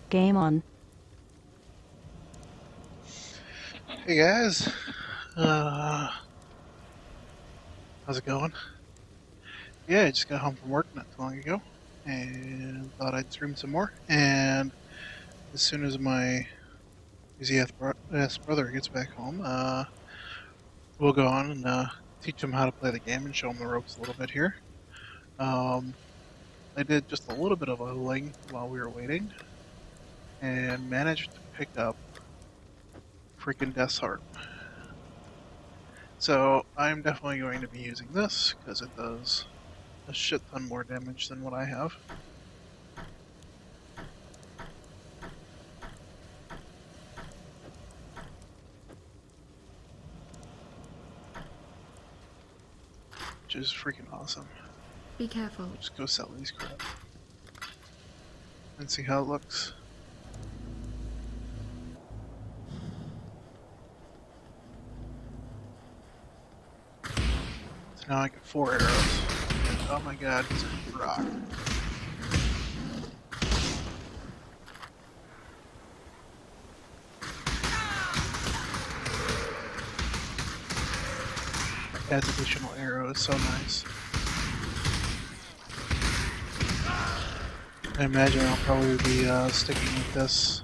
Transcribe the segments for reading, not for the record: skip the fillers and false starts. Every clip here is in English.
Game on. Hey guys, how's it going? Yeah, I just got home from work not too long ago, and thought I'd stream some more. And as soon as my easy ass brother gets back home, we'll go on and teach him how to play the game and show him the ropes a little bit here. I did just a little bit of leveling while we were waiting, and managed to pick up freaking Death's Heart. So I'm definitely going to be using this because it does a shit ton more damage than what I have. Which is freaking awesome. Be careful. Just go sell these crap and see how it looks. Now I get 4 arrows. And, oh my god, it's a rock. Adds additional arrows, so nice. I imagine I'll probably be sticking with this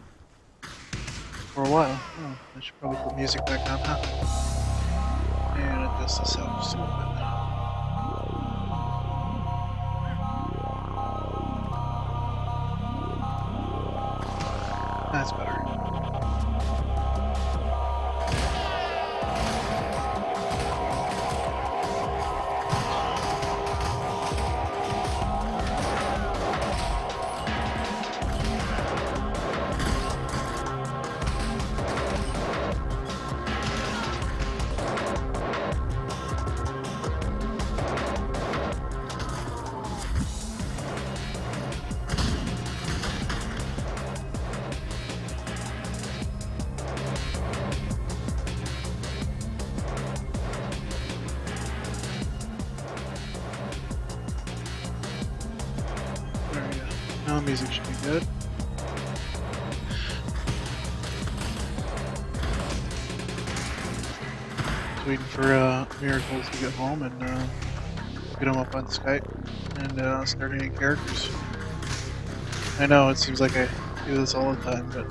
for a while. Oh, I should probably put music back on, huh? And adjust this out just a little bit. That's better. There we go. Now the music should be good. Just waiting for Miracles to get home and get him up on Skype and start any characters. I know it seems like I do this all the time, but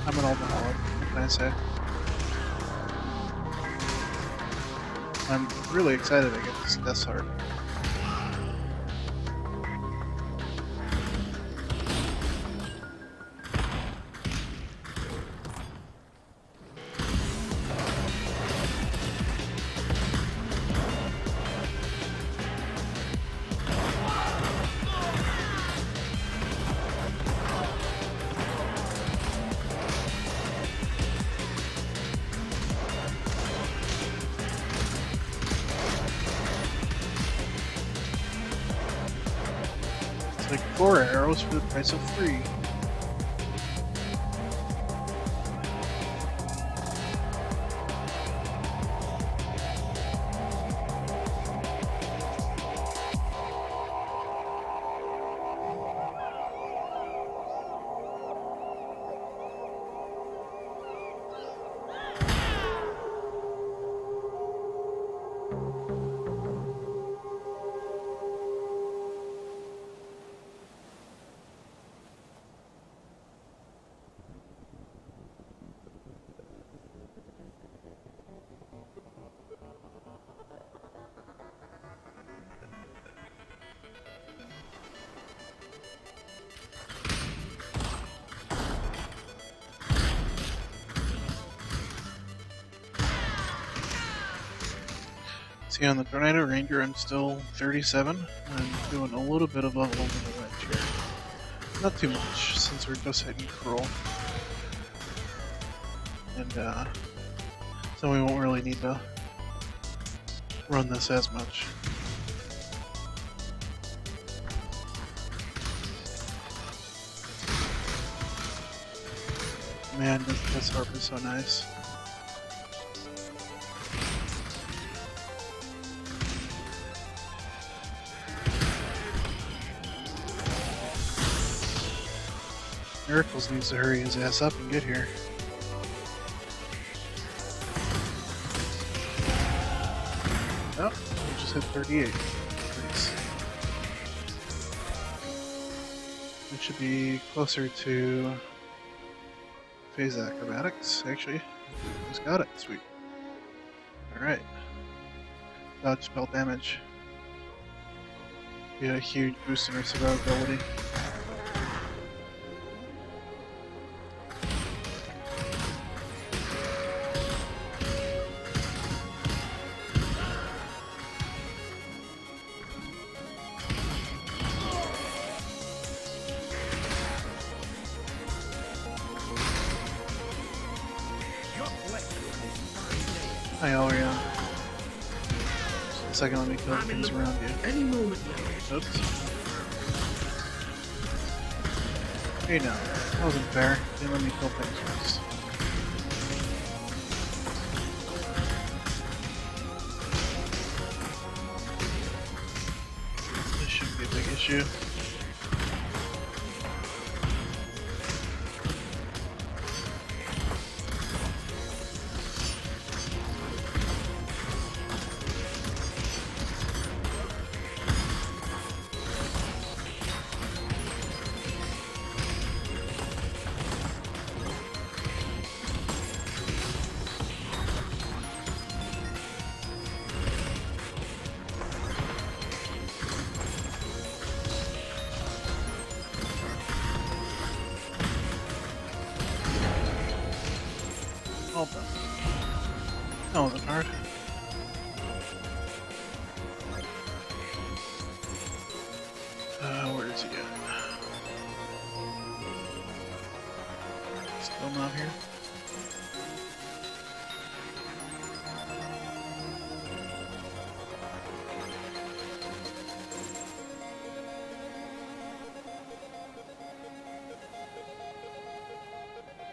I'm an alcoholic. What can I say? I'm really excited to get this Death Sword. Like 4 arrows for the price of 3. See, on the Tornado Ranger, I'm still 37. I'm doing a little bit of level over the wedge here. Not too much, since we're just hitting Cruel. And, so we won't really need to run this as much. Man, this harp is so nice. Miracles needs to hurry his ass up and get here. Oh, we just hit 38. Nice. It should be closer to phase acrobatics, actually. Just got it. Sweet. Alright. Dodge spell damage. Be a huge boost in our survivability. Hi, Alrion. Just a second, let me kill things around you. Any moment now. Oops. Hey, no. That wasn't fair. Didn't let me kill things first. missed you. Hold on. That wasn't hard. Where is he at? Still not here?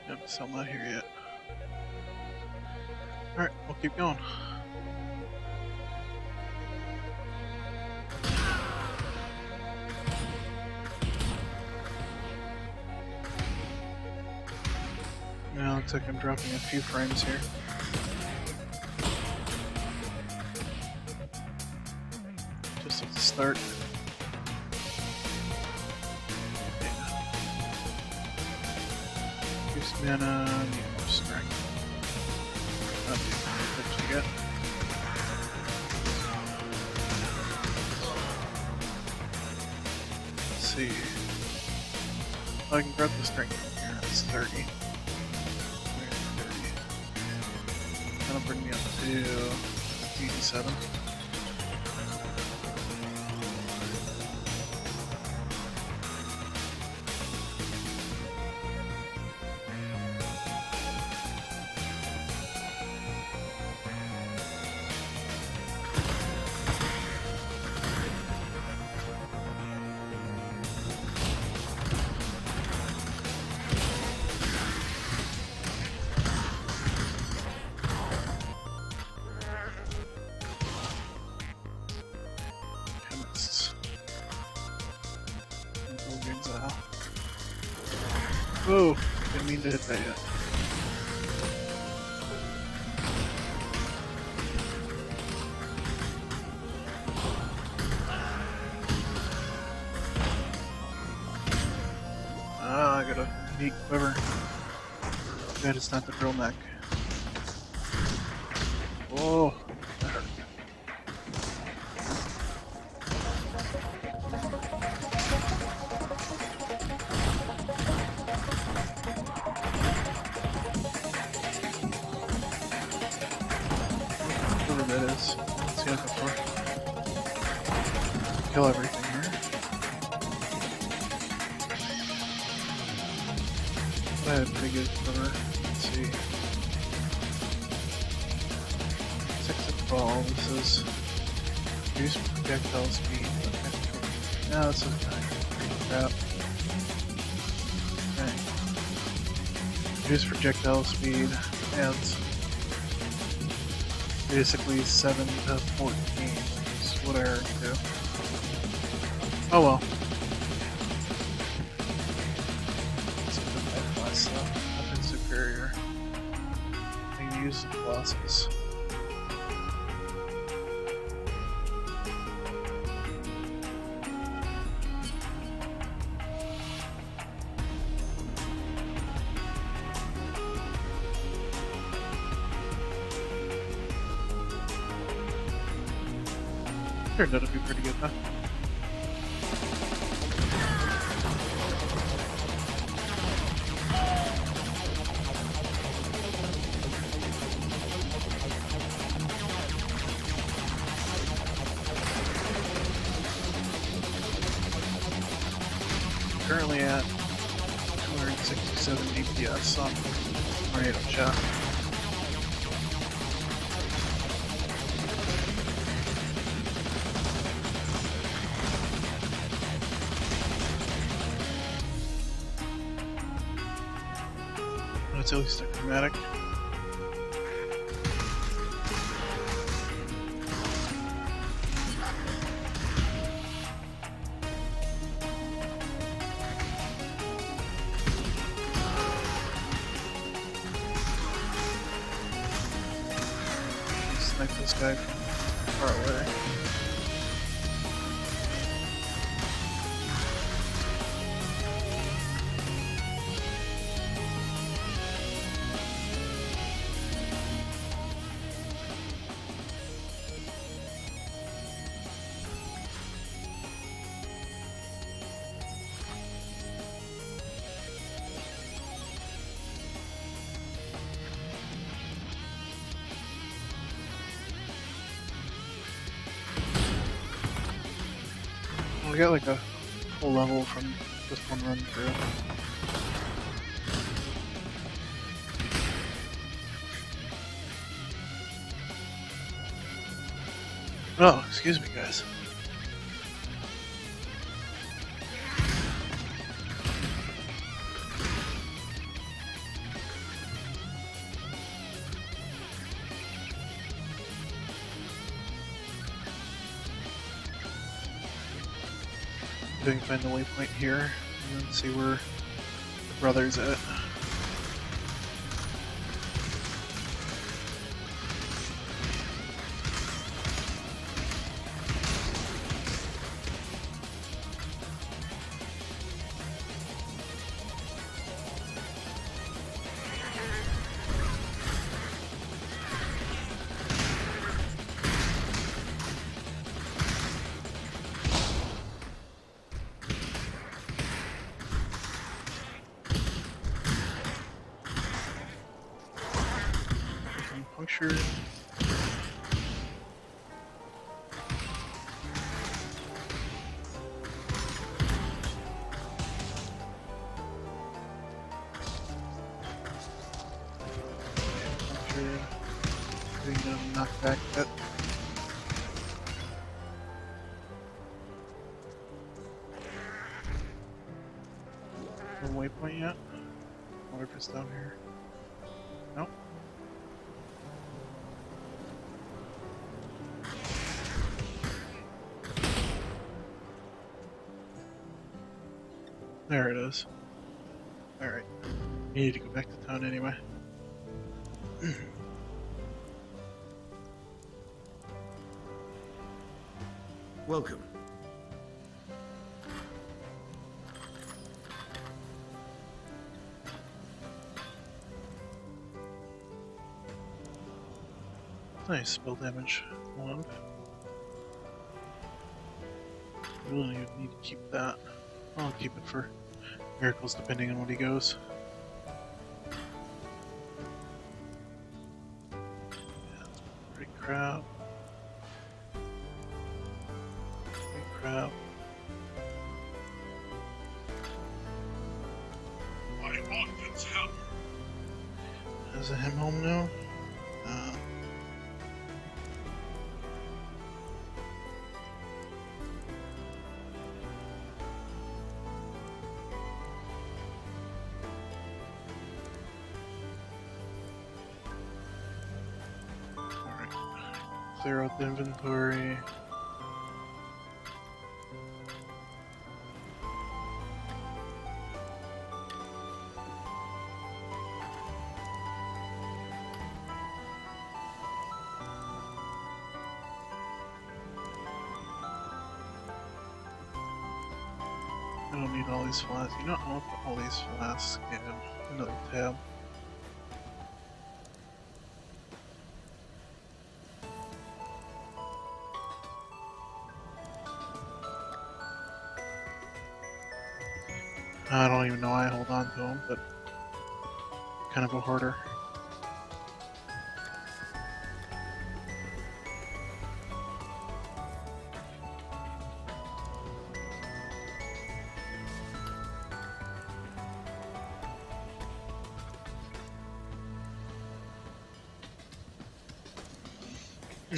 Yep, still not here yet. Alright, we'll keep going. Now looks like I'm dropping a few frames here. Just at the start. Yeah. Use mana, need more strength. Okay, what you got? Let's see. Oh, I can grab the strength from here. That's 30. That'll bring me up to 87. Exile. Whoa, didn't mean to hit that yet. Ah, I got a neat quiver. Bet it's not the drill neck. Whoa, that hurt. Whatever that is. Let's see what I'm for. Kill everything here. I had a pretty good quiver. Let's see. 6 of ball. This is reduce projectile speed. No, this is not crap. Okay. Reduce projectile speed and basically 7 to 14 is what I heard do. Oh well. Let's put that class stuff. Nothing superior. I can use the classes. Turned out to be pretty good, huh? Currently at 267 DPS on tornado shot. It's at least a chromatic. snipe this guy from far away. We got like a full level from just one run through. Oh, excuse me, guys. We can find the waypoint here and then see where the brother's at. Puncture. Getting them knocked back a bit. No waypoint yet? I wonder if it's down here. Nope. There it is. Alright. You need to go back to town anyway. Welcome. Nice spell damage. 1. Really need to keep that. I'll keep it for miracles depending on what he goes. Yeah, pretty crap. Pretty crap. My Ogden's hammer. Is it him home now? Clear out the inventory. I don't need all these flasks. You know, I want to put all these flasks in another tab. I don't even know why I hold on to them, but kind of a hoarder.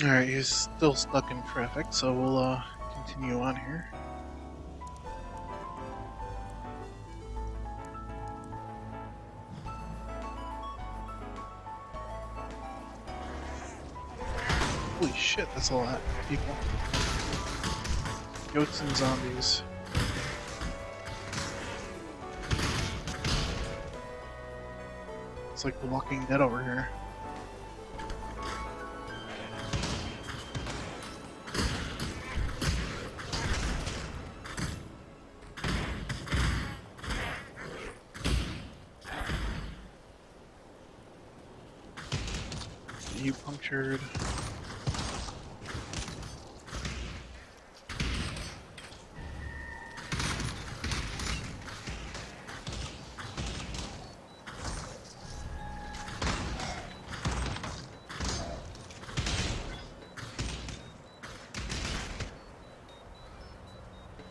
Alright, he's still stuck in traffic, so we'll continue on here. Holy shit, that's a lot of people. Goats and zombies. It's like The Walking Dead over here. You punctured.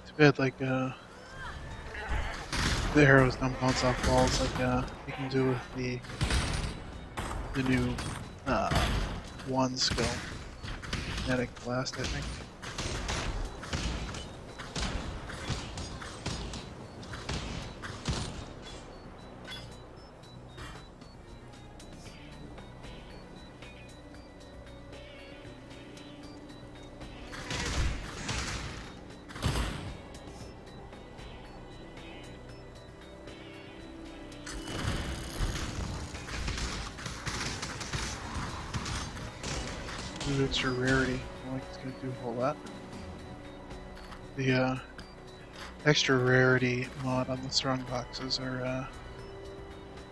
Too bad, like, the arrows don't bounce off walls like, you can do with the new, one skill. Kinetic Blast, I think. Ooh, extra rarity. I don't like it's gonna do a whole lot. The extra rarity mod on the strong boxes are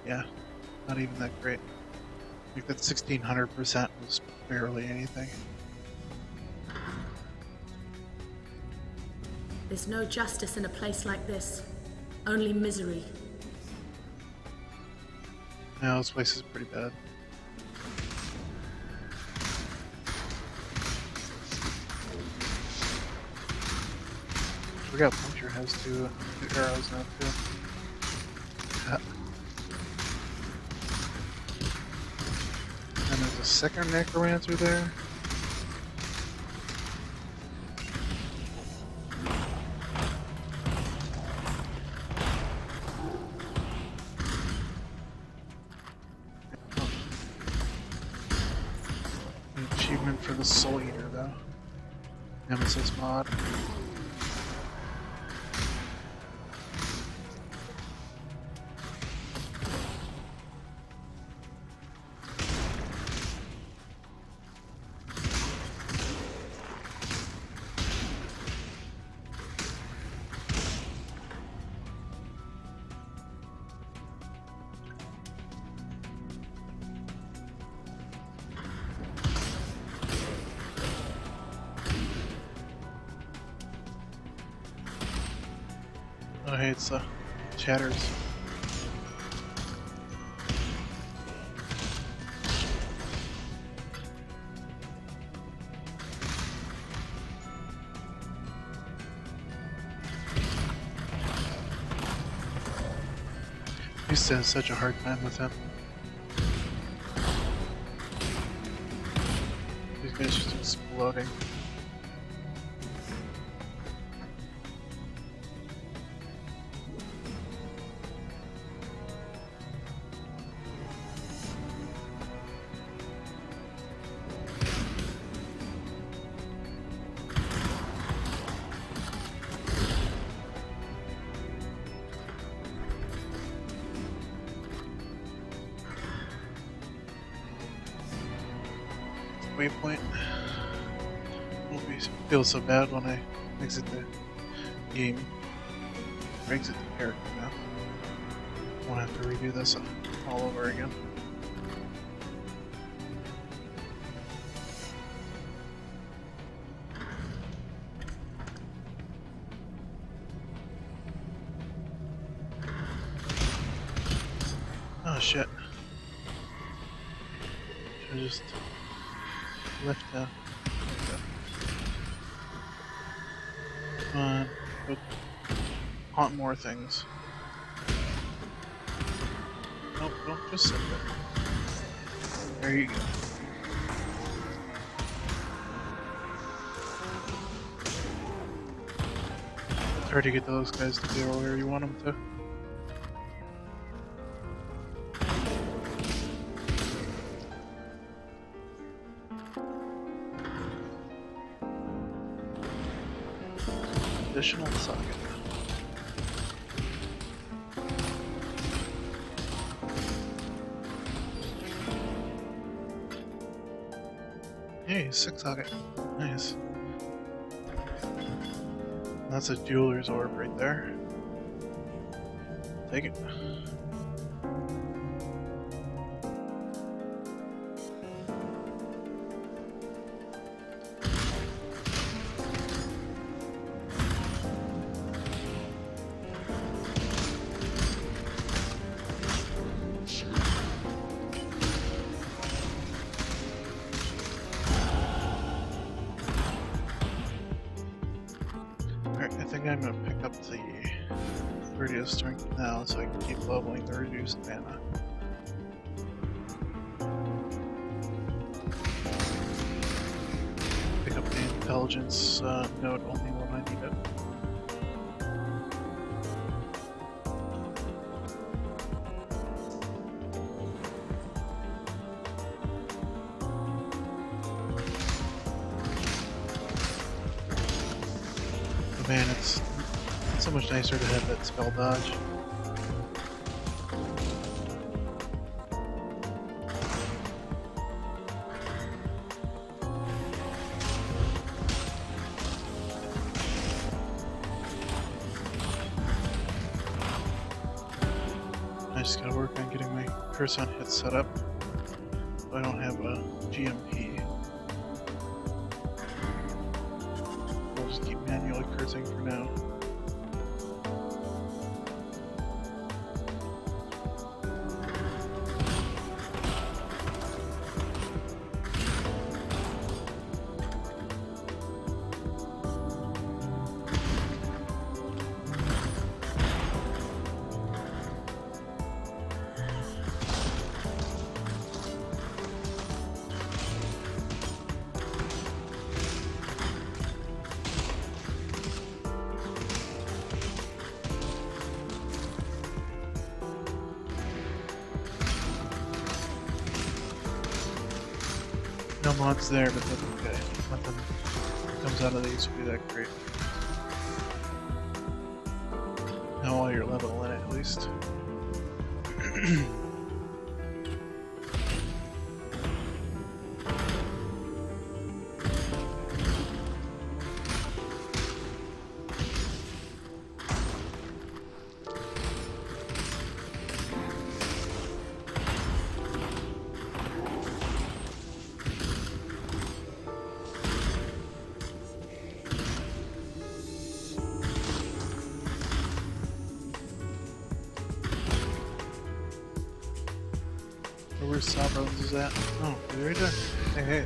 yeah, not even that great. Like that 1600% was barely anything. There's no justice in a place like this. Only misery. No, this place is pretty bad. I forgot Puncture has two arrows now too. And there's a second Necromancer there. An achievement for the Soul Eater though. Nemesis mod. Oh hey, it's Chatters. I used to have such a hard time with him. These guys just exploding. Waypoint. Won't feel so bad when I exit the game. Or exit the character now. Won't have to redo this all over again. Oh shit. Should've just left okay. Come on, go haunt more things. Nope, don't just sit there. There you go. It's hard to get those guys to go where you want them to. Additional socket. Hey, 6 socket. Nice. That's a jeweler's orb right there. Take it. think I'm gonna pick up the 30th strength now so I can keep leveling the reduced mana. Pick up the intelligence node only when I need it. Oh man, it's so much nicer to have that spell dodge. I just gotta work on getting my curse on hit set up. I don't have a GMP. I'll just keep manually cursing for now. No mods there, but that's okay. Nothing comes out of these will be that great. Now while you're leveling at least. Where's Sawbones is at? Oh, he's right there. Hey, hey.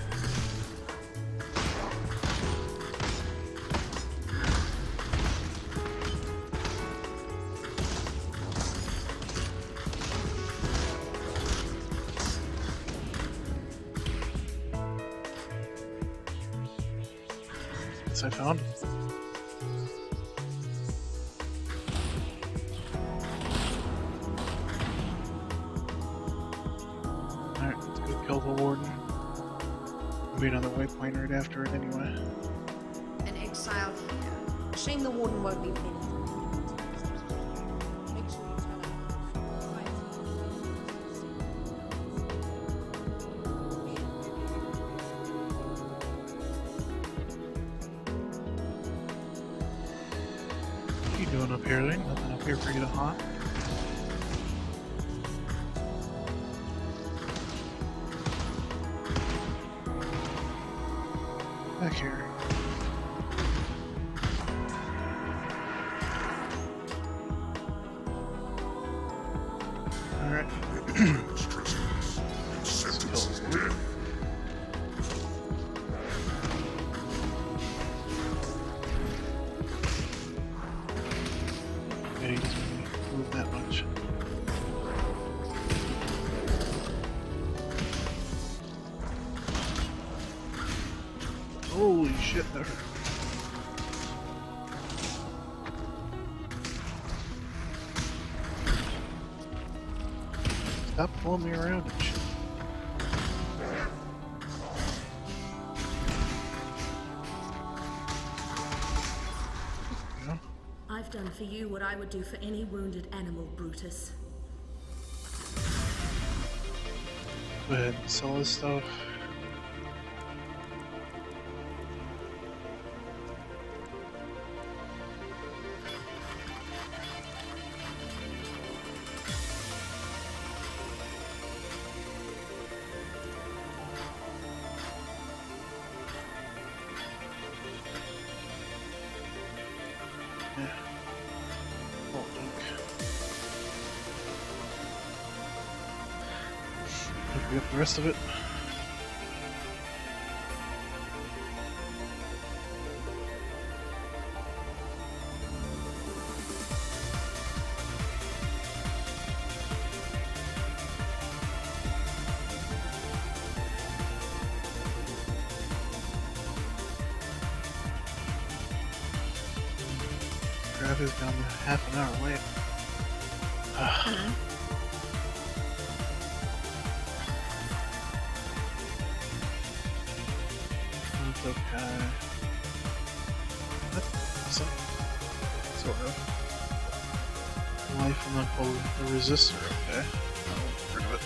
Guess I found him. Kill the warden. We'll be another waypoint right after it anyway. An exile here. Shame the warden won't be pinned. Make sure you tell What are you doing up here, Ling? Nothing up here for you to haunt? Back here. Alright. Yeah, he doesn't really move that much. Holy shit, that hurt. Stop pulling me around and shit. Yeah. I've done for you what I would do for any wounded animal, Brutus. Go ahead and sell this stuff. Yeah. Oh, look. We got the rest of it. That is down to half an hour late. Hello. That's okay. That's some sort of life and then pull the resistor, okay. I'll get rid of it.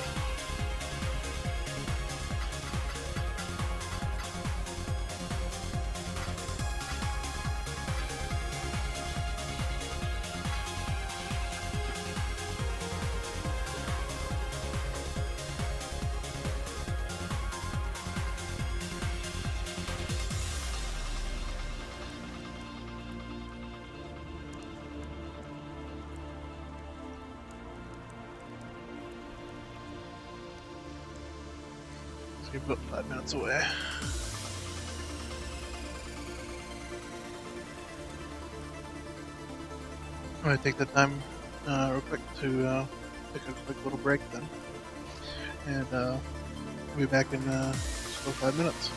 So you're about 5 minutes away. I'm gonna take the time real quick to take a quick little break then. And we'll be back in just about 5 minutes.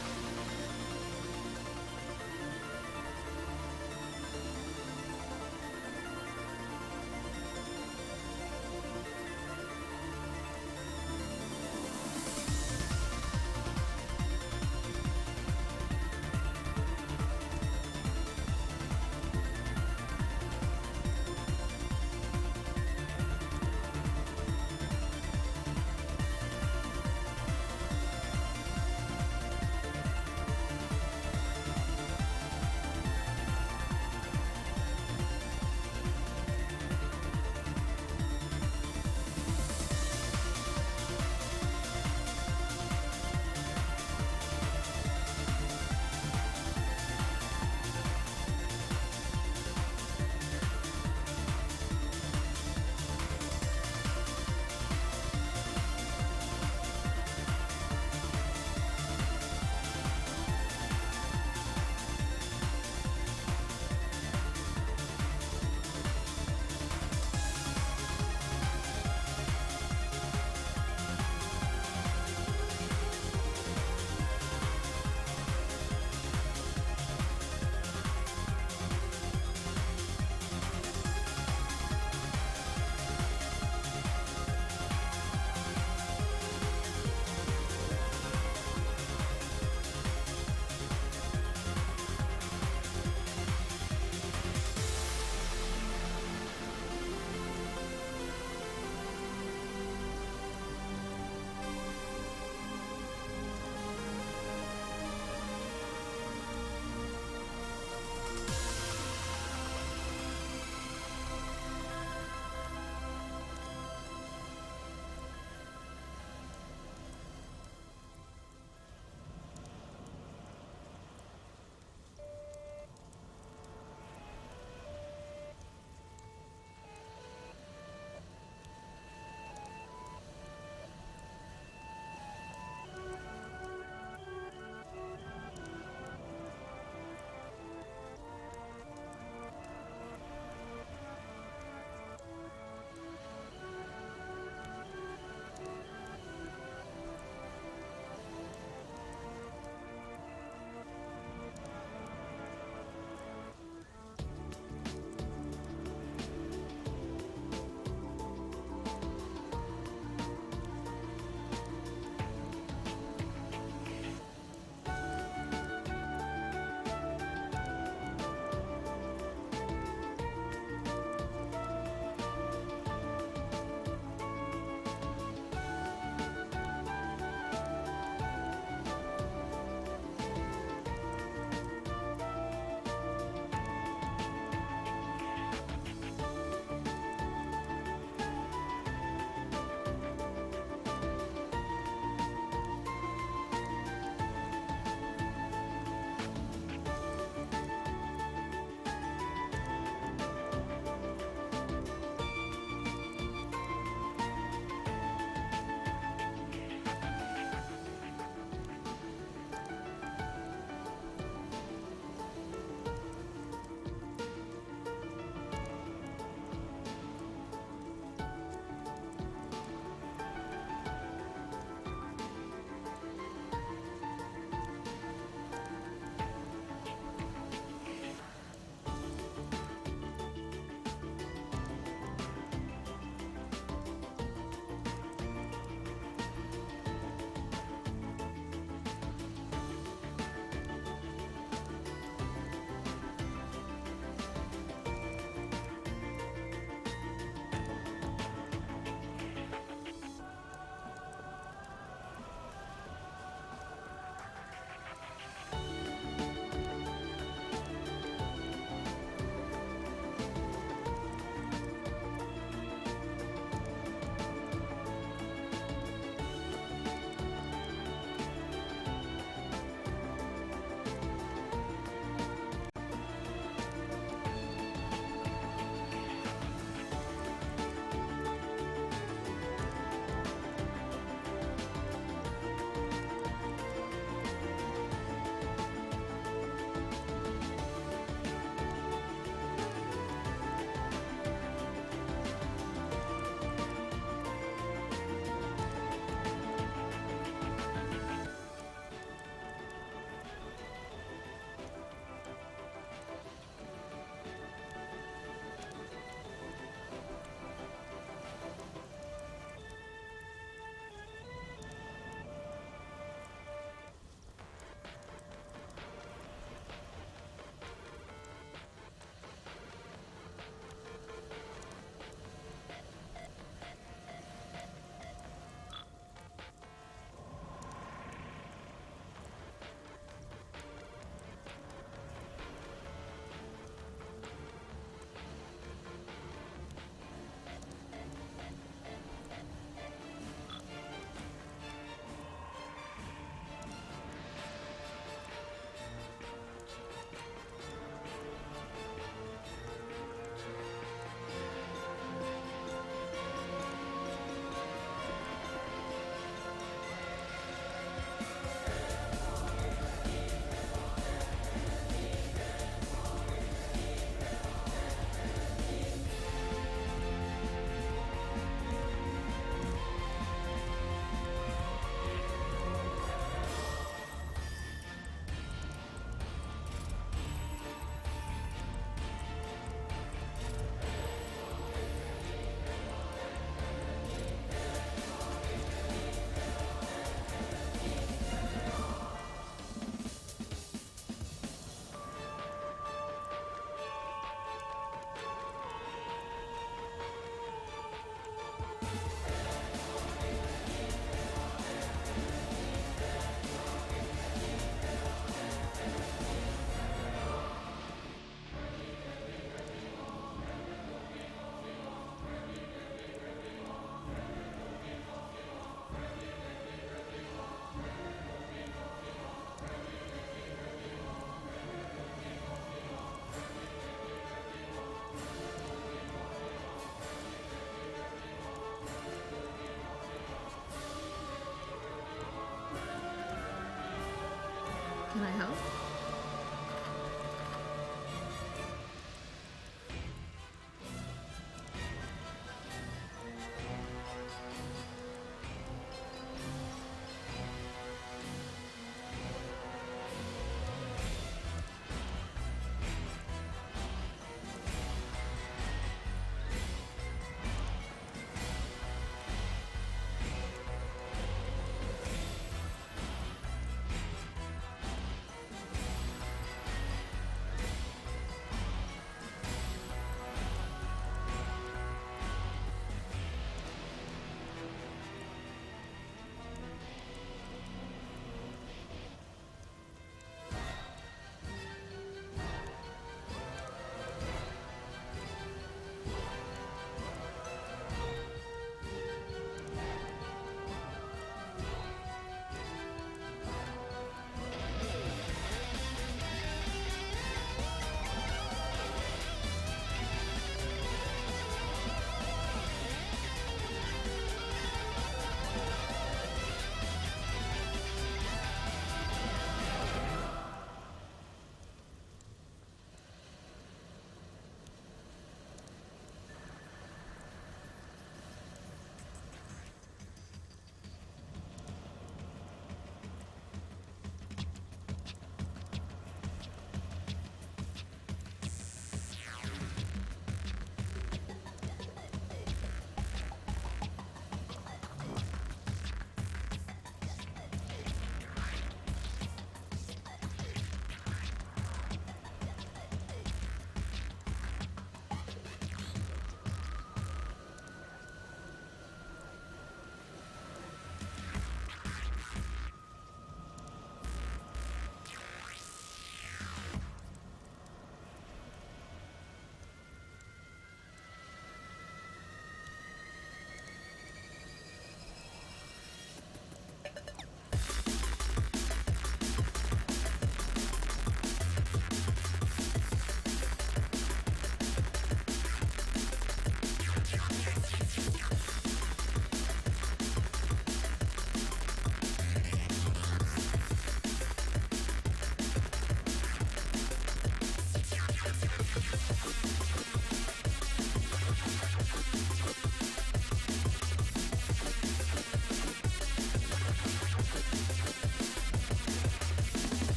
Can I help?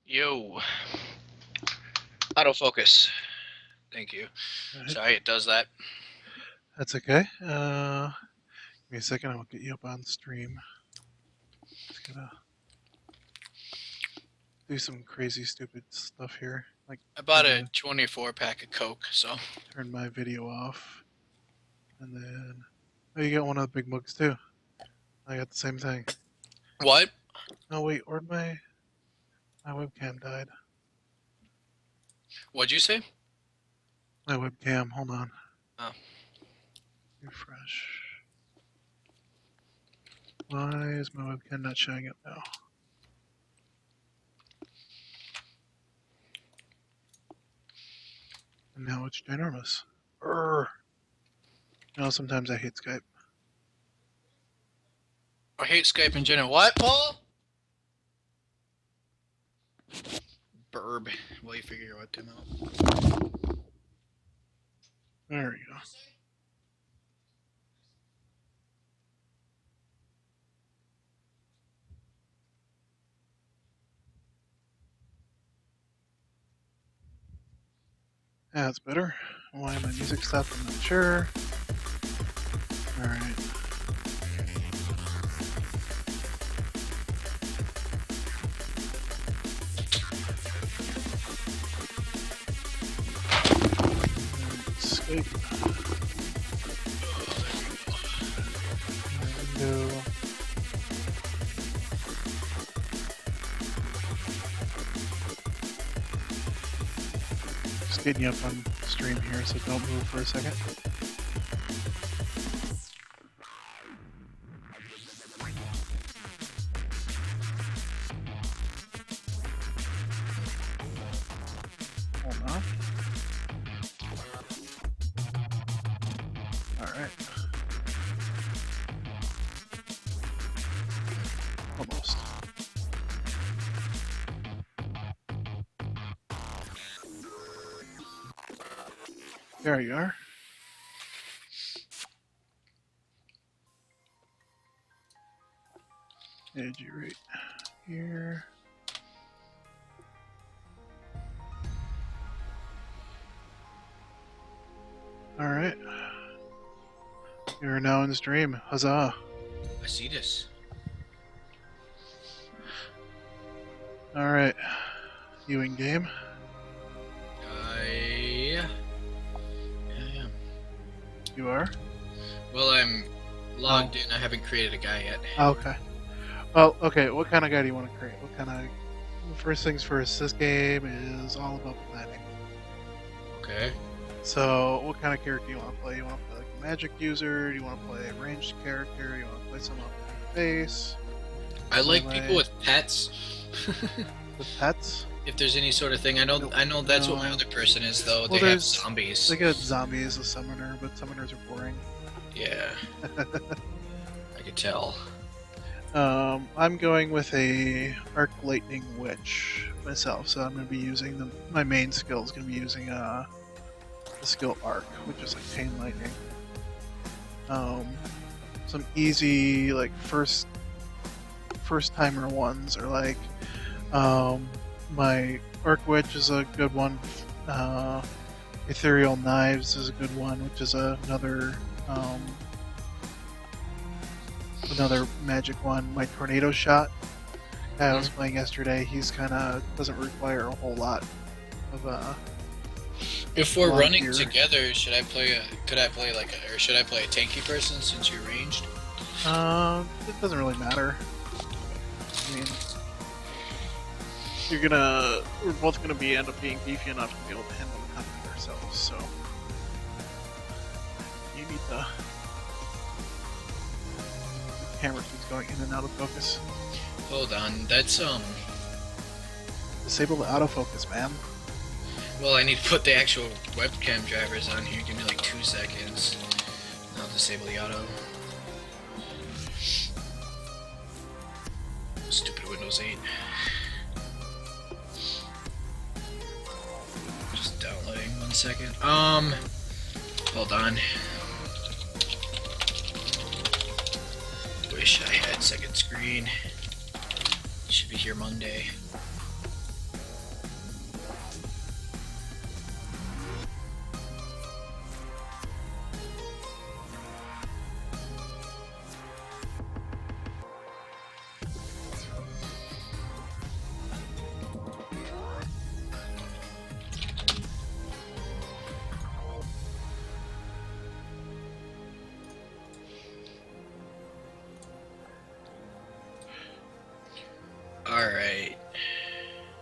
Yo. Autofocus. Thank you. Alright. Sorry, it does that. That's okay. Give me a second. I'll get you up on stream. Just gotta do some crazy, stupid stuff here. Like I bought a turn 24 pack of Coke, so. turn my video off, and then oh, you got one of the big mugs too. I got the same thing. What? Oh wait, or my webcam died. What'd you say? My webcam. Hold on. Oh. Refresh. Why is my webcam not showing up now? And now it's ginormous. Urgh. You know, sometimes I hate Skype. I hate Skype in general. What, Paul? Burb. Well, you figure your webcam out. There we go. That's better. Why my music stopped, I'm not sure. Alright. Escape. Window. Just getting you up on stream here, so don't move for a second. Hold on. Alright. Almost. There you are. Edge you right here. Alright. You're now in the stream. Huzzah. I see this. Alright. You in game? Yeah, I am. You are? Well, I'm logged in. I haven't created a guy yet. Okay. Well, okay, what kind of guy do you want to create? What kind of... First things first, this game is all about planning. Okay. So, what kind of character do you want to play? You want to play like a magic user? Do you want to play a ranged character? You want to play someone with a face? I like Melee? people with pets. With pets? If there's any sort of thing, I know that's what my other person is though. Well, They have there's- zombies. They got zombies, a summoner, but summoners are boring. Yeah. I could tell. I'm going with a Arc Lightning Witch myself, so I'm going to be using my main skill is going to be using the skill Arc, which is like Chain Lightning. Some easy like first timer ones are like my Arc Witch is a good one. Ethereal Knives is a good one, which is another magic one. My Tornado Shot I was playing yesterday, he's kind of doesn't require a whole lot of If we're Long running gear. together, should I play a tanky person since you're ranged? it doesn't really matter. I mean, we're both gonna end up being beefy enough to be able to handle the conflict ourselves, so you need the camera keeps going in and out of focus. Hold on, that's Disable the autofocus, man. well, I need to put the actual webcam drivers on here. Give me like 2 seconds. I'll disable the auto. Stupid Windows 8. Just downloading 1 second. Hold on. Wish I had second screen. Should be here Monday. Alright.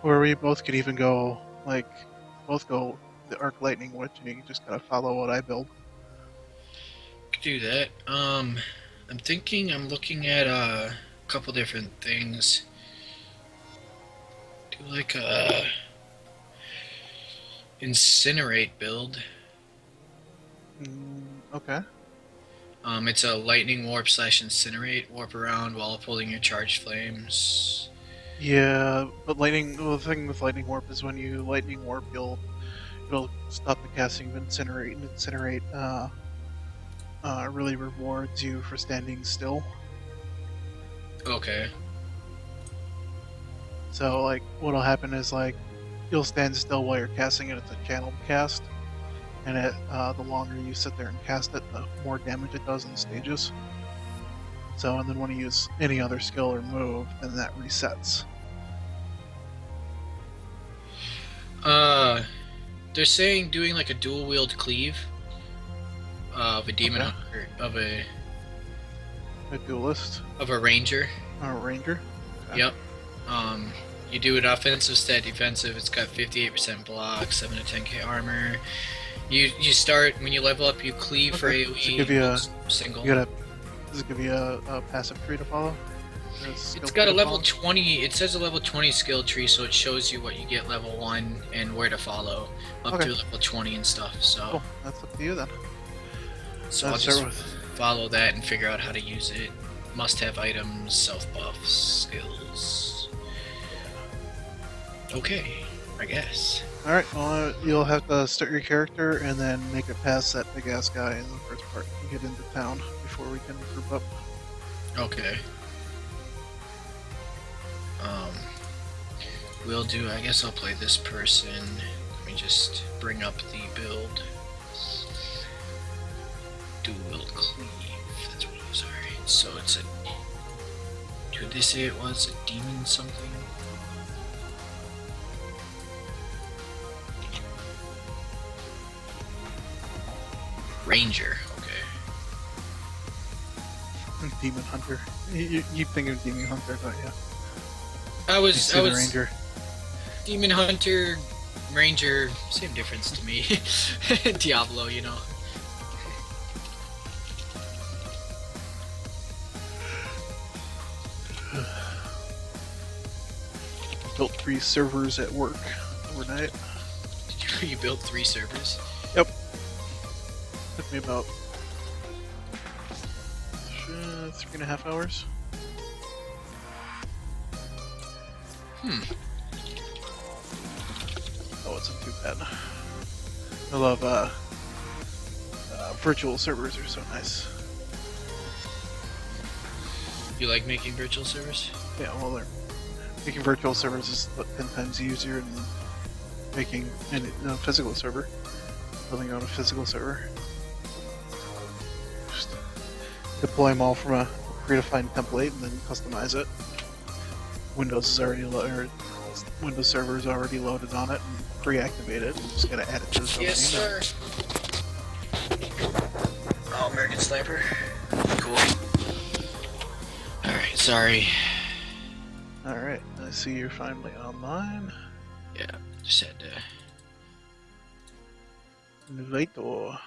Or we both could even go, like, both go the arc lightning witch, and you can just kind of follow what I build. Could do that. I'm thinking, I'm looking at a couple different things. Do like a incinerate build. Okay. It's a lightning warp / incinerate. Warp around while upholding your charged flames. Yeah, but lightning. Well, the thing with lightning warp is when you lightning warp, it'll stop the casting of incinerate, and incinerate really rewards you for standing still. Okay. So like, what'll happen is like, you'll stand still while you're casting it. It's a channeled cast, and the longer you sit there and cast it, the more damage it does in the stages. So, and then when you use any other skill or move, then that resets. They're saying doing like a dual wield cleave of a demon hunter, of a duelist, of a ranger. or a ranger. Okay. Yep. You do it offensive, stat defensive. It's got 58% block, 7 to 10k armor. You start when you level up. You cleave for AOE. Does it give you a single. Does it give you a passive tree to follow? It's got a level 20. It says a level 20 skill tree, so it shows you what you get level 1 and where to follow up to level 20 and stuff. So cool. That's up to you then. So I'll just follow that and figure out how to use it. Must-have items, self buffs, skills. Okay, I guess. All right. Well, you'll have to start your character and then make it past that big ass guy in the first part to get into town before we can group up. Okay. We'll do. I guess I'll play this person. Let me just bring up the build. Dual cleave. That's what it was. Alright. So it's a. Who did they say it was? A demon something? Ranger. Okay. Demon hunter. You keep thinking of demon hunter, don't you? I was ranger. Demon hunter, ranger, same difference to me. Diablo, you know. Built 3 servers at work overnight. You built 3 servers? Yep. Took me about 3.5 hours. Oh, it's not too bad. I love virtual servers are so nice. You like making virtual servers? Yeah, well, making virtual servers is 10 times easier than making a physical server. Building out a physical server. Just deploy them all from a predefined template and then customize it. Windows is already Windows server is already loaded on it and pre-activated. Just gotta add it to the domain. Yes, sir. Oh, American Sniper. Cool. Alright, sorry. Alright, I see you're finally online. Yeah, just had to. Invator.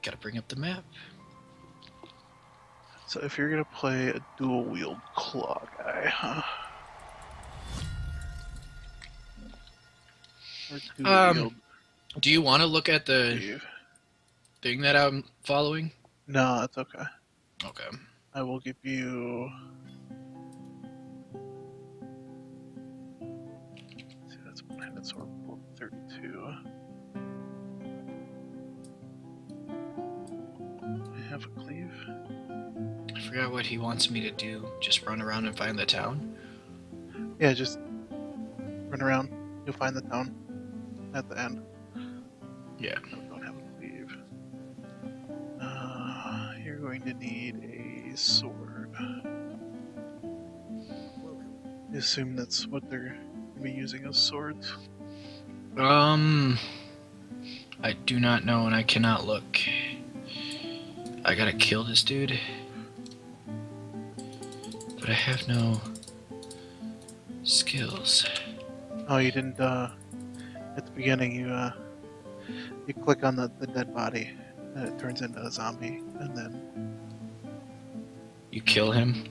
Gotta bring up the map. So if you're gonna play a dual wield claw guy, huh? Or dual wield Do you want to look at the Steve. thing that I'm following? No, it's okay. Okay. I will give you. See, that's one-handed sword. 32. I have a cleave. I forgot what he wants me to do. Just run around and find the town? Yeah, just run around. You'll find the town at the end. Yeah. No, don't have a cleave. You're going to need a sword. I assume that's what they're going to be using as swords. I do not know and I cannot look. I gotta kill this dude. But I have no skills. Oh, you didn't, at the beginning, you click on the dead body, and it turns into a zombie, and You kill him?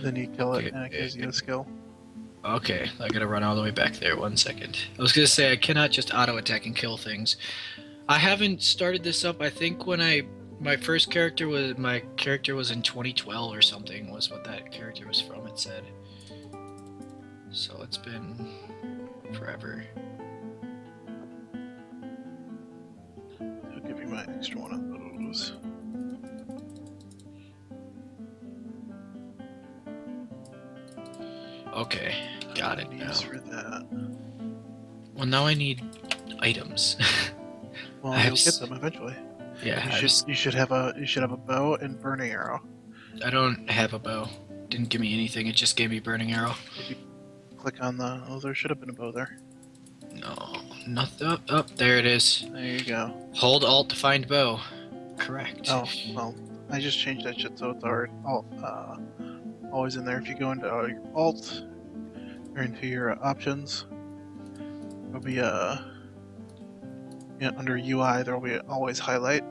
then you kill it, and it gives you a skill. Okay, I gotta run all the way back there. 1 second. I was gonna say I cannot just auto attack and kill things. I haven't started this up. I think when my character was in 2012 or something was what that character was from. It said. So it's been forever. I'll give you my extra one of those. Okay, got it now. Use for that. Well, now I need items. Well, I have you'll get them eventually. Yeah, You should have a bow and burning arrow. I don't have a bow. Didn't give me anything. It just gave me burning arrow. If you click on the there should have been a bow there. No, nothing. Up, there it is. There you go. Hold Alt to find bow. Correct. Oh well, I just changed that shit so it's always in there. If you go into your Alt or into your options, there'll be under UI there'll be always highlight,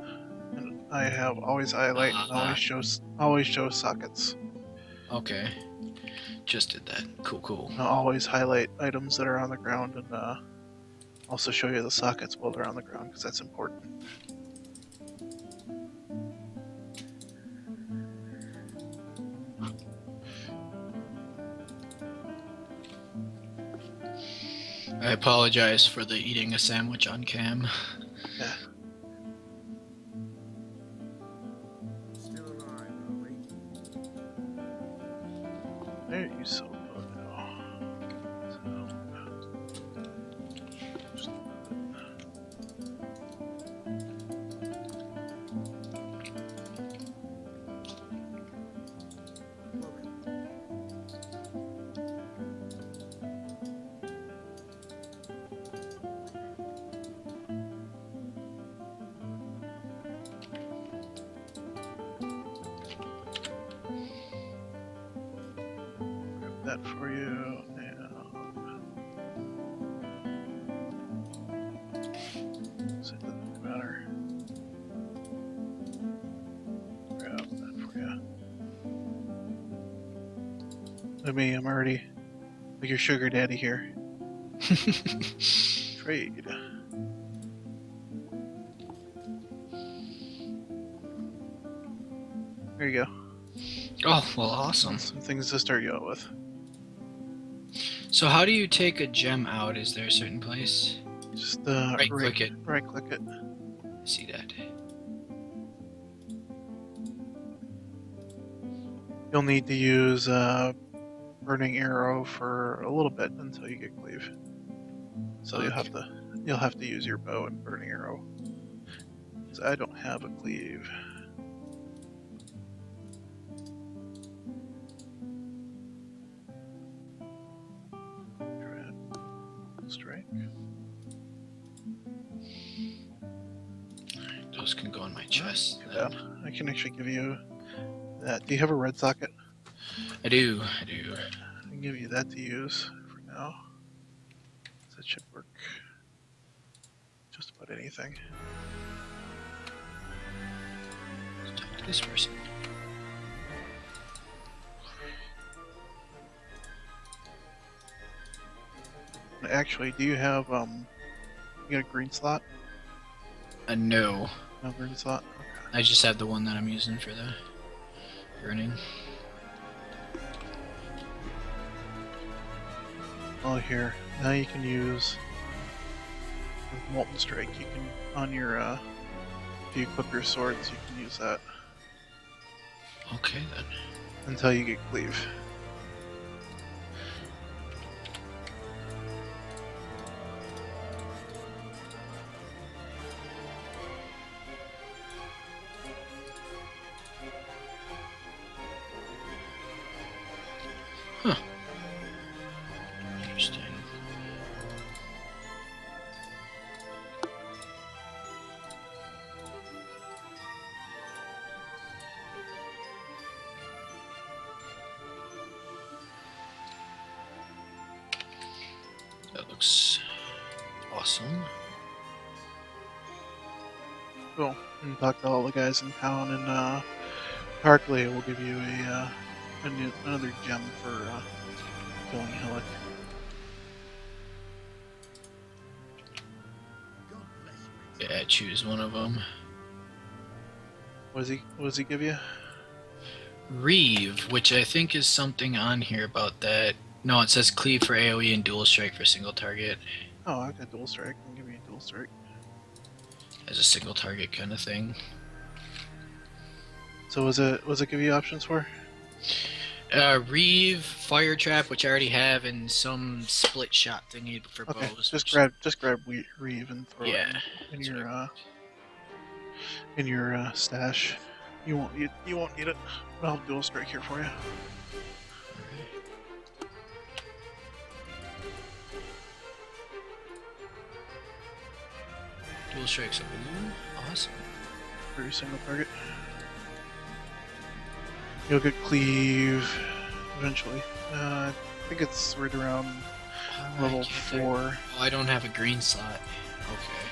and I have always highlight and always shows sockets. Okay. Just did that. Cool. I'll always highlight items that are on the ground and also show you the sockets while they're on the ground because that's important. I apologize for the eating a sandwich on cam. Yeah. There you so that for you, and so it doesn't matter. Grab that for you. I'm already like your sugar daddy here. Trade. There you go. Oh, well, awesome. Some things to start you out with. So how do you take a gem out? Is there a certain place? Just right-click it. Right-click it. I see that. You'll need to use burning arrow for a little bit until you get cleave. So Okay. you'll have to use your bow and burning arrow. Because I don't have a cleave. Strike. Those can go in my chest. Yeah, I can actually give you that. Do you have a red socket? I do. I can give you that to use for now. That should work. Just about anything. Let's talk to this person. Actually, do you have you got a green slot? No. No green slot? Okay. I just have the one that I'm using for the burning. Oh, here. Now you can use with Molten Strike, you can on your if you equip your swords, you can use that Okay then. until you get Cleave. Huh. Interesting. That looks awesome. Cool. And talk to all the guys in town, and Parkley will give you another gem for killing Hillock. Yeah, choose one of them. What does he give you? Reeve, which I think is something on here about that. No, it says cleave for AoE and dual strike for single target. Oh, I've got dual strike. I can give you a dual strike. As a single target kind of thing. So was it give you options for? Reeve, fire trap, which I already have, and some split shot thingy for Okay, bows. just which- grab Reeve and throw Yeah, it in that's your stash. You won't need it. But I'll have dual strike here for you. Dual strikes a balloon. Awesome. For your single target. You'll get cleave eventually. I think it's right around level 4. Oh, I don't have a green slot. Okay.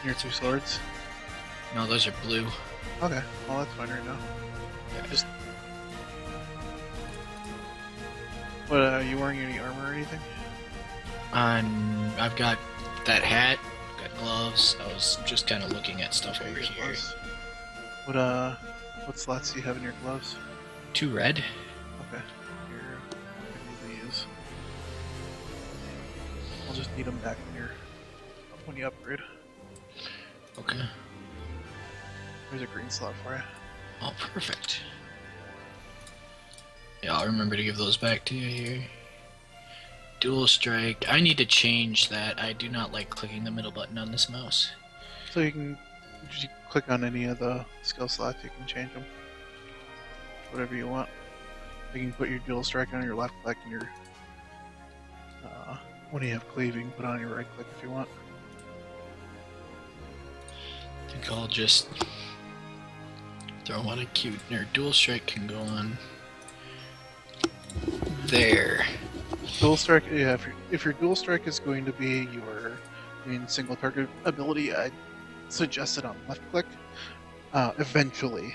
Your 2 swords. No, those are blue. Okay, well that's fine right now. Yeah. Just. What, are you wearing any armor or anything? I've got that hat, got gloves. I was just kind of looking at stuff over your here. gloves. What slots do you have in your gloves? 2 red. Okay. Here, I can use. I'll just need them back when you upgrade. Okay. There's a green slot for you. Oh, perfect. Yeah, I'll remember to give those back to you here. Dual strike. I need to change that. I do not like clicking the middle button on this mouse. So you can just click on any of the skill slots, you can change them. Whatever you want. You can put your dual strike on your left click and your when you have cleave, you can put it on your right click if you want. I think I'll just throw on a cute, or dual strike can go on there. Dual strike, yeah. If your dual strike is going to be your main single target ability, I'd suggest it on left click. Eventually,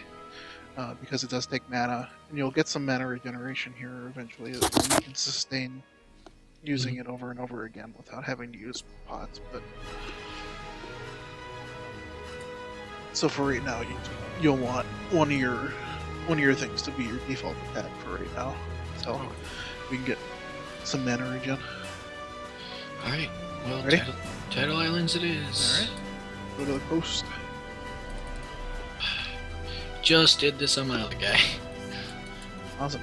because it does take mana, and you'll get some mana regeneration here eventually. You can sustain using it over and over again without having to use pots. But so for right now, you'll want one of your things to be your default attack for right now. So we can get some mana regen. Alright, well, Ready? Tidal Islands it is. Alright. Go to the coast. Just did this on my other guy. Awesome.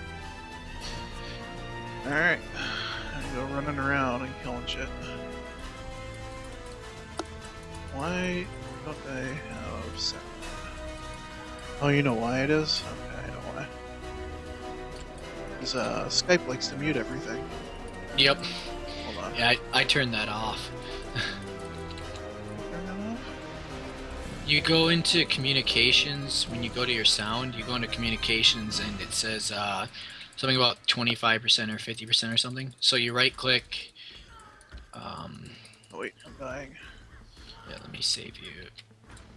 Alright. Go running around and killing shit. Why don't I have sound? Oh, you know why it is? Okay, I know why. Because Skype likes to mute everything. Yep. Hold on. Yeah, I turned that off. Turn that off? You go into communications, when you go to your sound, you go into communications and it says something about 25% or 50% or something. So you right click. Oh wait, I'm dying. Yeah, let me save you.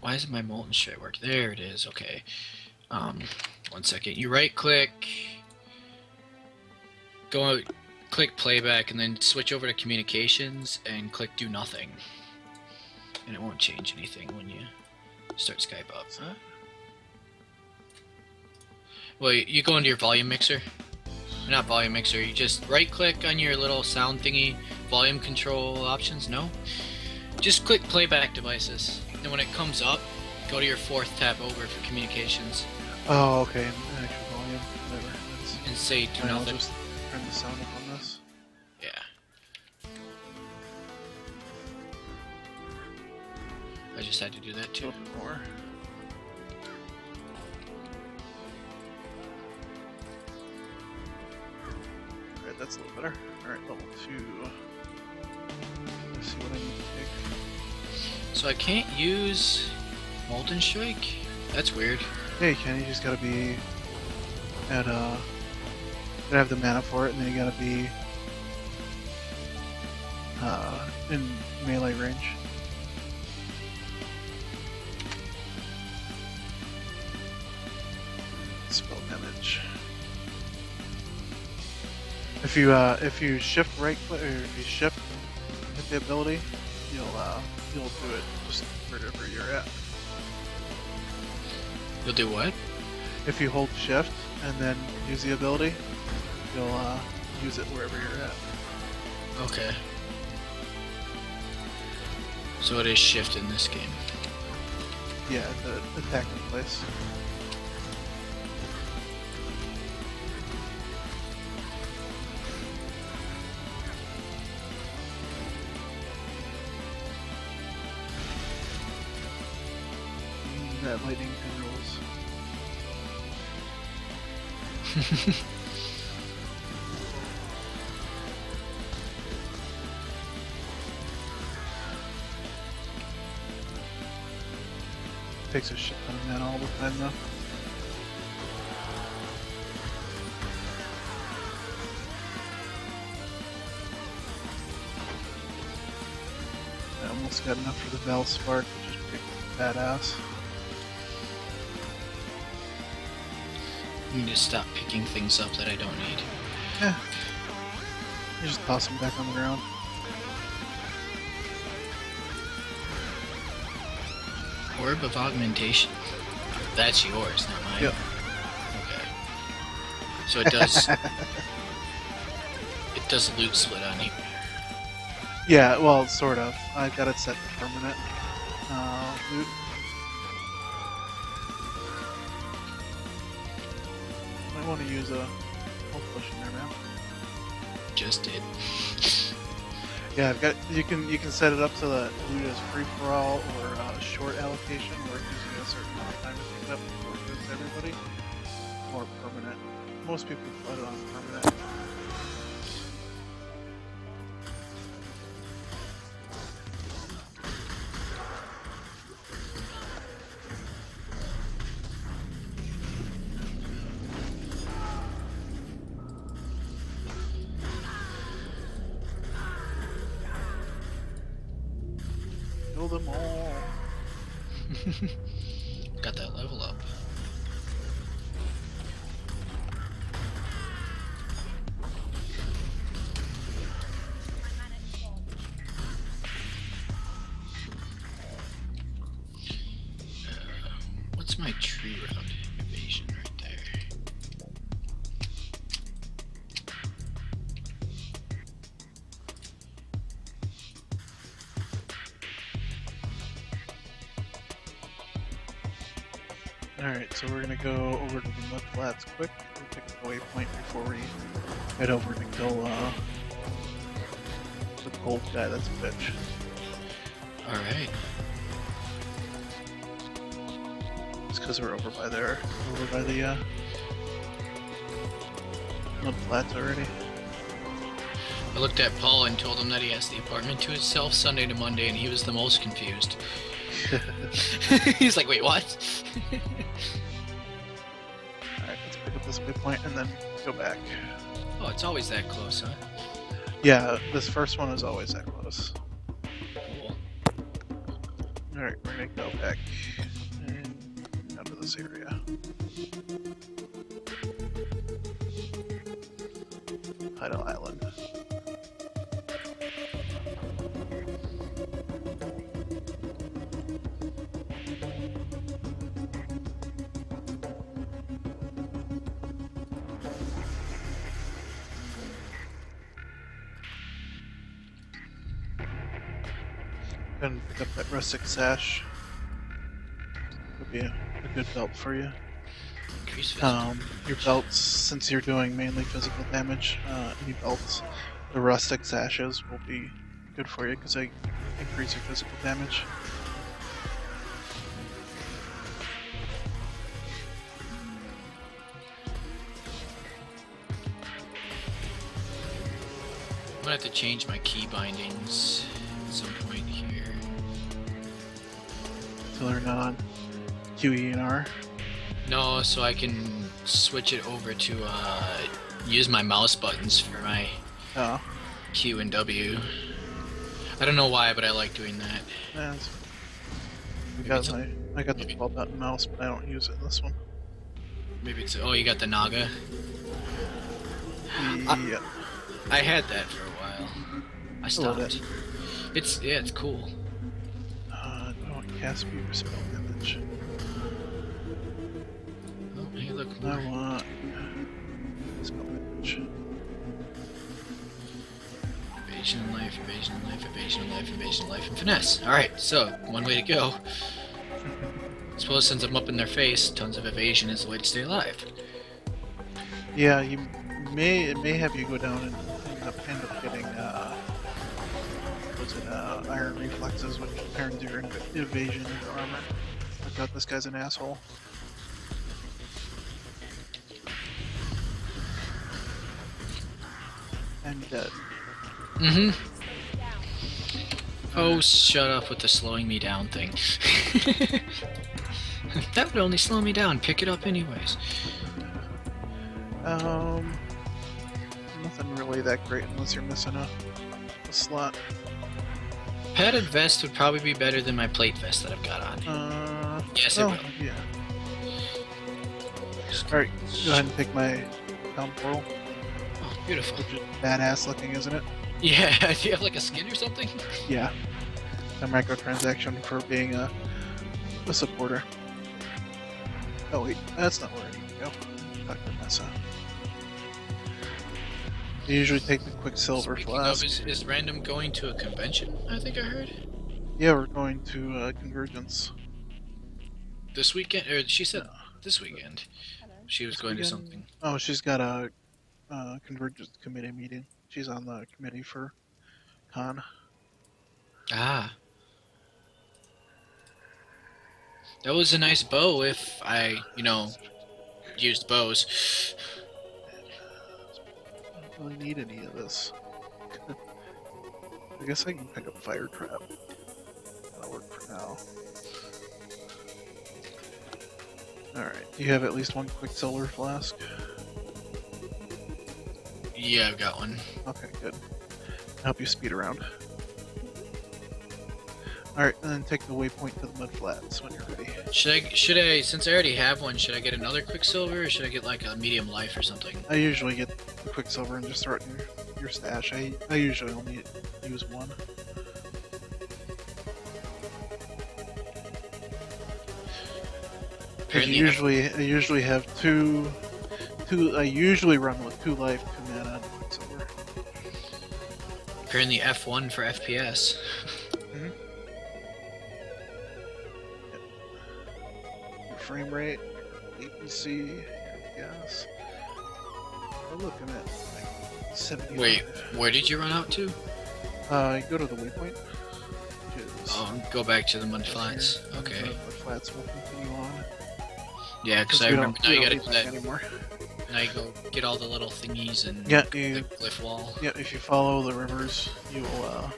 Why isn't my molten strike work? There it is, okay. 1 second. You right click, go click playback, and then switch over to communications and click do nothing. And it won't change anything when you start Skype up. Huh? Well, you go into your volume mixer. Not volume mixer, you just right click on your little sound thingy, volume control options, no? Just click playback devices. And when it comes up, go to your 4th tab over for communications Oh, okay. Actual volume. Whatever. and say do I'll nothing. just turn the sound up on this. Yeah. I just had to do that A too. little bit more. Alright, that's a little better. Alright, level 2. Let's see what I need to take. So I can't use Molten Strike? That's weird. Yeah, you can. You just gotta be at you gotta have the mana for it, and then you gotta be in melee range. Spell damage. If you shift right click, or if you shift hit the ability, you'll do it just wherever you're at. You'll do what? If you hold shift and then use the ability, you'll use it wherever you're at. Okay. So it is shift in this game. Yeah, the attacking place. That lightning pin rules. Takes a shit ton of mana all the time though. I almost got enough for the Val Spark, which is pretty badass. I need to stop picking things up that I don't need. Yeah. You just toss them back on the ground. Orb of Augmentation. That's yours, not mine. Yep. Okay. So it does. It does loot split on you. Yeah, well, sort of. I got it set to permanent. Loot. Might want to use a health potion there now. Just did. Yeah, I've got. You can set it up so that loot is free for all or short allocation, or using a certain amount of time to pick it up before it goes to everybody, or permanent. Most people put it on permanent. Kill them all. Got that level up. What's my tree route evasion right there? Alright, so we're gonna go over to the mud flats quick. We'll pick a waypoint before we head over to kill the gold guy. That's a bitch. Alright. It's because we're over by there. Over by the mud flats already. I looked at Paul and told him that he has the apartment to himself Sunday to Monday, and he was the most confused. He's like, wait, what? Alright, let's pick up this waypoint and then go back. Oh, it's always that close, huh? Yeah, this first one is always that close. Cool. Alright, we're gonna go back and down to this area. Idle Island. And pick up that rustic sash. Would be a good belt for you. Increase physical. Your belts, since you're doing mainly physical damage, any belts, the rustic sashes will be good for you because they increase your physical damage. I'm gonna have to change my key bindings at some point here. So they're not on QE and R. No, so I can switch it over to use my mouse buttons for my Oh, Q and W. I don't know why, but I like doing that. that's, Maybe it's I got the 12-button mouse, but I don't use it in this one. Maybe it's oh, you got the Naga. Yeah. I had that for a while. I love stopped. It's cool. I want cast speed or spell damage. Oh, hey, look. I want spell damage. Evasion, life, evasion, life, evasion, life, evasion, life, and finesse. Alright, so, one way to go. I suppose since I'm up in their face, tons of evasion is the way to stay alive. Yeah, it may have you go down and end up getting iron reflexes, which turns your evasion into armor. I thought this guy's an asshole. And dead. Mm-hmm. Oh, shut up with the slowing me down thing. That would only slow me down. Pick it up anyways. Nothing really that great unless you're missing a slot. Padded vest would probably be better than my plate vest that I've got on. Yes, it will. Yeah. Alright, go ahead and take my down portal. Oh, beautiful. Which is badass looking, isn't it? Yeah, do you have like a skin or something? Yeah. A microtransaction for being a supporter. Oh wait, that's not where I need to go. Dr. Mesa. You usually take the Quicksilver Speaking flask. of, is Random going to a convention? I think I heard. Yeah, we're going to Convergence. This weekend? Or she said this weekend. She was going to something. Oh, she's got a Convergence committee meeting. She's on the committee for Con. Ah. That was a nice bow if I, used bows. I don't really need any of this. I guess I can pick up Fire Trap. That'll work for now. Alright, do you have at least one Quicksilver flask? Yeah, I've got one. Okay, good. Help you speed around. Alright, and then take the waypoint to the mud flats when you're ready. Should I, since I already have one, should I get another Quicksilver or should I get like a medium life or something? I usually get the Quicksilver and just throw it in your stash. I usually only use one. I usually have two. I usually run with 2 life, 2 mana, and Quicksilver. Apparently F1 for FPS. Mm-hmm. Yep. Your frame rate, your latency, your FPS. We're looking at like 75. Wait, where did you run out to? You go to the waypoint. Which is Oh, go back to the mud flats. here. Okay. The mud flats will continue on. Yeah, because I we remember now we you gotta don't do need that. anymore. Now you go get all the little thingies and Yeah, the glyph wall. Yeah, if you follow the rivers, you will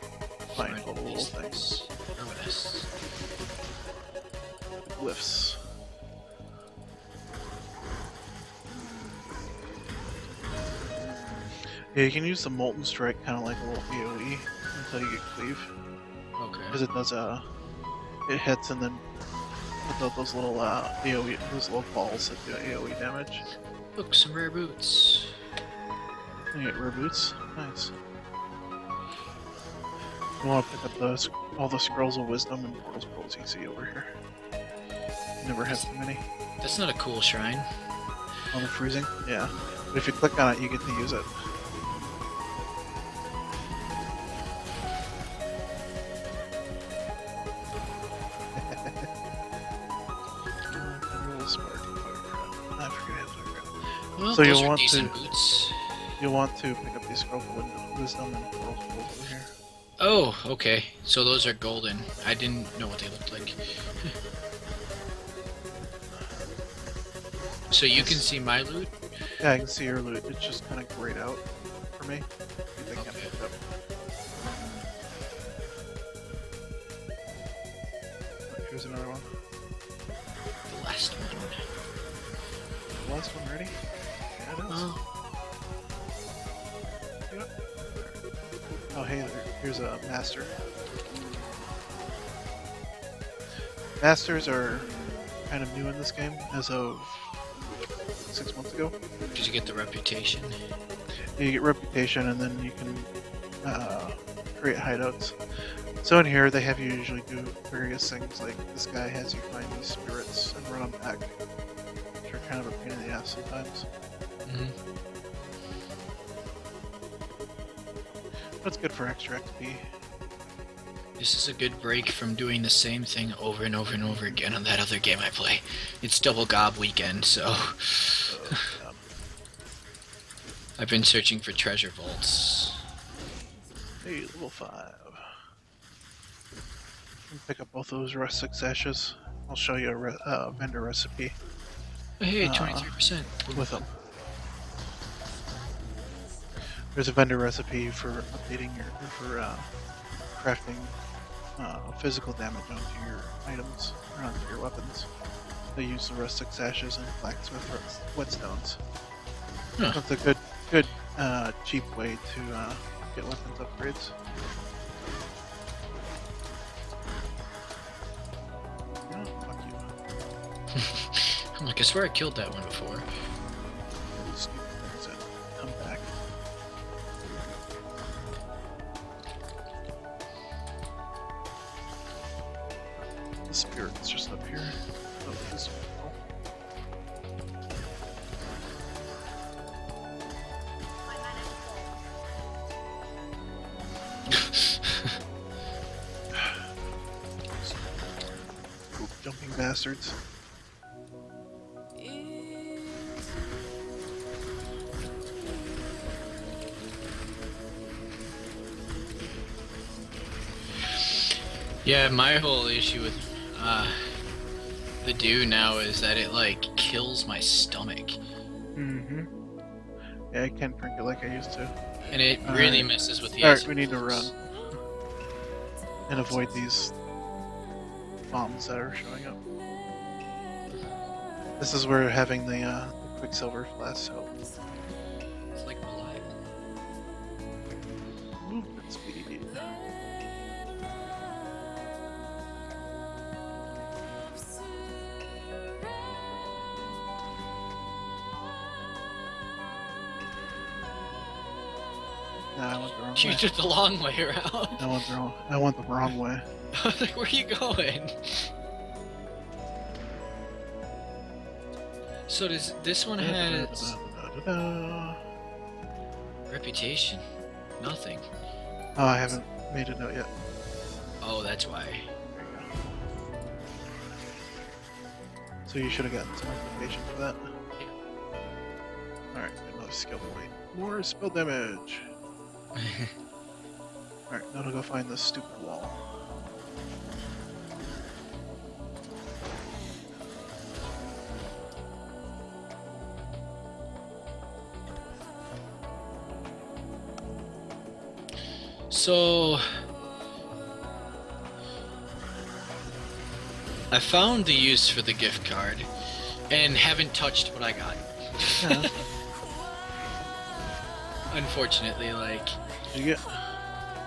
find Right, all the little these things. things. Glyphs. Yeah, you can use the Molten Strike kind of like a little AoE until you get Cleave. Okay. Because it does it hits and then puts out those little AoE, those little balls that do AoE damage. Look, some rare boots. You get rare boots. Nice. You want to pick up all the Scrolls of Wisdom and Portal Scrolls you see over here. You never have too many. That's not a cool shrine. On the freezing? Yeah. But if you click on it, you get to use it. Well, So those you'll are want decent to- boots. You'll want to pick up these scroll wisdom and scroll over here. Oh, okay. So those are golden. I didn't know what they looked like. So you can see my loot? Yeah, I can see your loot. It's just kind of grayed out for me. I think I Okay. picked up. Oh, here's another one. The last one. The last one ready? Yeah, it is. Oh. Yep. Oh, hey, here's a master. Masters are kind of new in this game as of 6 months ago. Did you get the reputation? You get reputation, and then you can create hideouts. So in here, they have you usually do various things, like this guy has you find these spirits and run them back, which are kind of a pain in the ass sometimes. Mm-hmm. But it's good for extra XP. This is a good break from doing the same thing over and over and over again on that other game I play. It's double gob weekend, so Yeah. I've been searching for treasure vaults. Hey, level 5. You can pick up both of those rustic sashes. I'll show you a vendor recipe Hey, 23%. with them. There's a vendor recipe for updating your, for crafting physical damage onto your items, or onto your weapons. They use the rustic sashes and blacksmith whetstones. Huh. That's a good, cheap way to get weapons upgrades. Oh, fuck you. I'm like, I swear I killed that one before. These stupid things that come back. The spirit's just up here. Oh, this one. Poop jumping bastards. Yeah, my whole issue with the dew now is that it like kills my stomach, Mm-hmm. Yeah, I can't drink it like I used to. and it All really right. messes with the. Alright, we need to SMOs. run. And avoid these bombs that are showing up. This is where having the Quicksilver flask helps. It's like blood. Movement speed. Nah, I went the wrong You way. took the long way around. I went the wrong way. I was like, where are you going? So does this one has Oh, reputation? Nothing. I haven't made a note yet. Oh, that's why. So you should have gotten some information for that. Alright, another skill point. More spell damage. Alright, now to go find this stupid wall. So I found the use for the gift card and haven't touched what I got. Yeah. Unfortunately, like, Did you get?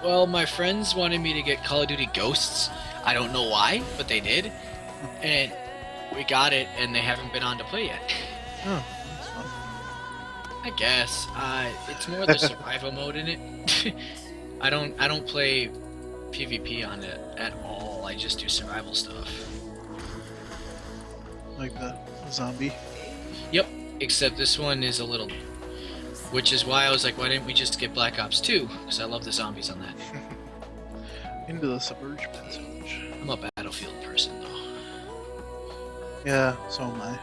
well, my friends wanted me to get Call of Duty Ghosts. I don't know why, but they did. And we got it, and they haven't been on to play yet. Oh, that's fun. I guess. It's more the survival mode in it. I don't play PvP on it at all. I just do survival stuff. Like the zombie. Yep, except this one is a little... Which is why I was like, why didn't we just get Black Ops 2? Because I love the zombies on that. Into the submerged passage. I'm a Battlefield person, though. Yeah, so am I.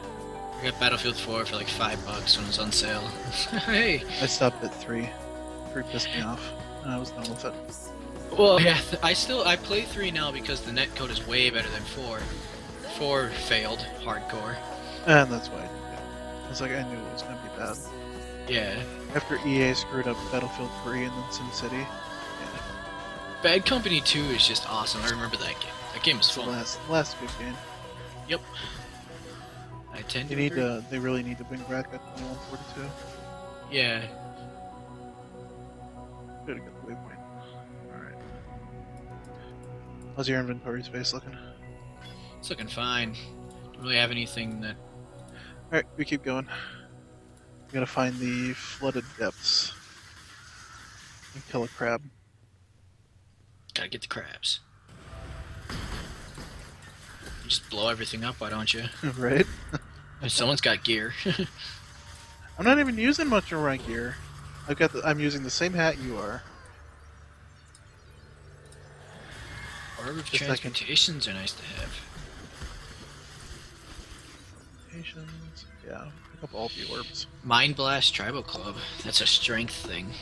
I got Battlefield 4 for like $5 when it was on sale. Hey. I stopped at 3. 3 pissed me off, and I was done with it. Well, yeah, I play 3 now because the netcode is way better than 4. 4 failed hardcore. And that's why I didn't get it. I was like, I knew it was going to be bad. Yeah. After EA screwed up Battlefield 3 and then SimCity, Bad Company 2 is just awesome. I remember that game. That game was it's the fun. last good game. Yep. I tend They to need agree. to. They really need to bring back that 2142. Yeah. Good to get the waypoint. Alright. How's your inventory space looking? It's looking fine. Don't really have anything that... Alright, we keep going. We gotta find the flooded depths. And kill a crab. Gotta get the crabs. Just blow everything up, why don't you? Right? Someone's got gear. I'm not even using much of my gear. I'm using the same hat you are. Orb of Just like in- Transmutations are nice to have. Patience. Yeah, pick up all the orbs. Mind Blast Tribal Club. That's a strength thing.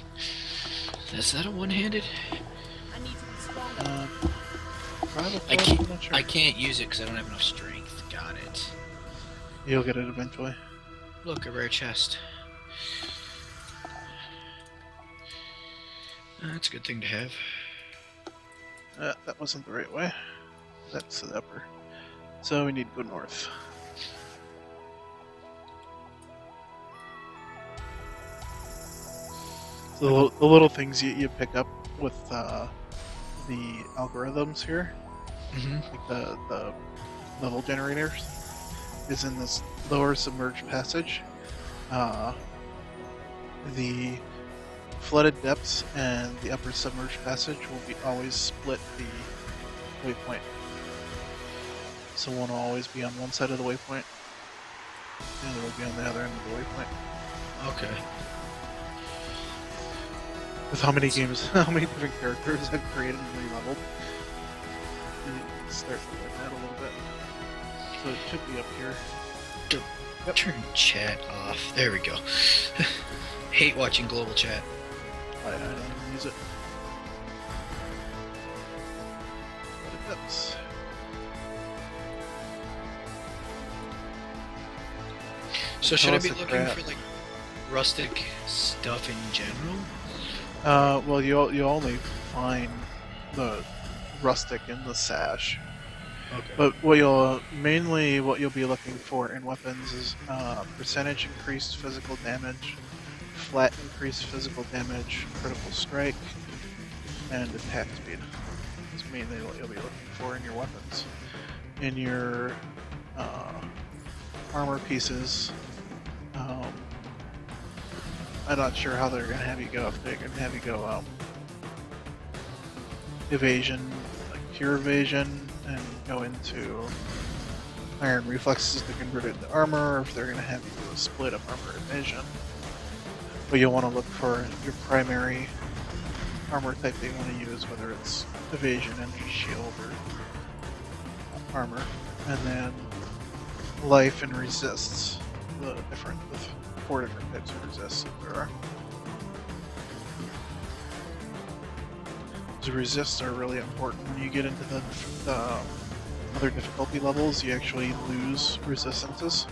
Is that a one-handed? Probably, I I'm not sure. can't use it because I don't have enough strength. Got it. You'll get it eventually. Look, a rare chest. That's a good thing to have. That wasn't the right way. That's the upper. So we need to go north. So the little things you pick up with the algorithms here, like the level generators, is in this lower submerged passage. The flooded depths and the upper submerged passage will be always split the waypoint. So one will always be on one side of the waypoint, and the other will be on the other end of the waypoint. Okay. With how many games, how many different characters I've created and re-leveled, you start with that a little bit. So it should be up here. Yep. Turn chat off. There we go. Hate watching global chat. I don't even use it. But it does. So should I be Toss the looking crap. for like rustic stuff in general? Well, you only find the rustic in the sash. Okay. But what you'll be looking for in weapons is percentage increased physical damage, flat increased physical damage, critical strike, and attack speed. That's mainly what you'll be looking for in your weapons. In your armor pieces, I'm not sure how they're gonna have you go. If they're gonna have you go evasion, like pure evasion, and go into iron reflexes to convert it to armor, or if they're gonna have you do a split of armor evasion. But you'll want to look for your primary armor type that you want to use, whether it's evasion, energy shield, or armor, and then life and resists. The 4 different types of resists that there are. The resists are really important. When you get into the other difficulty levels, you actually lose resistances.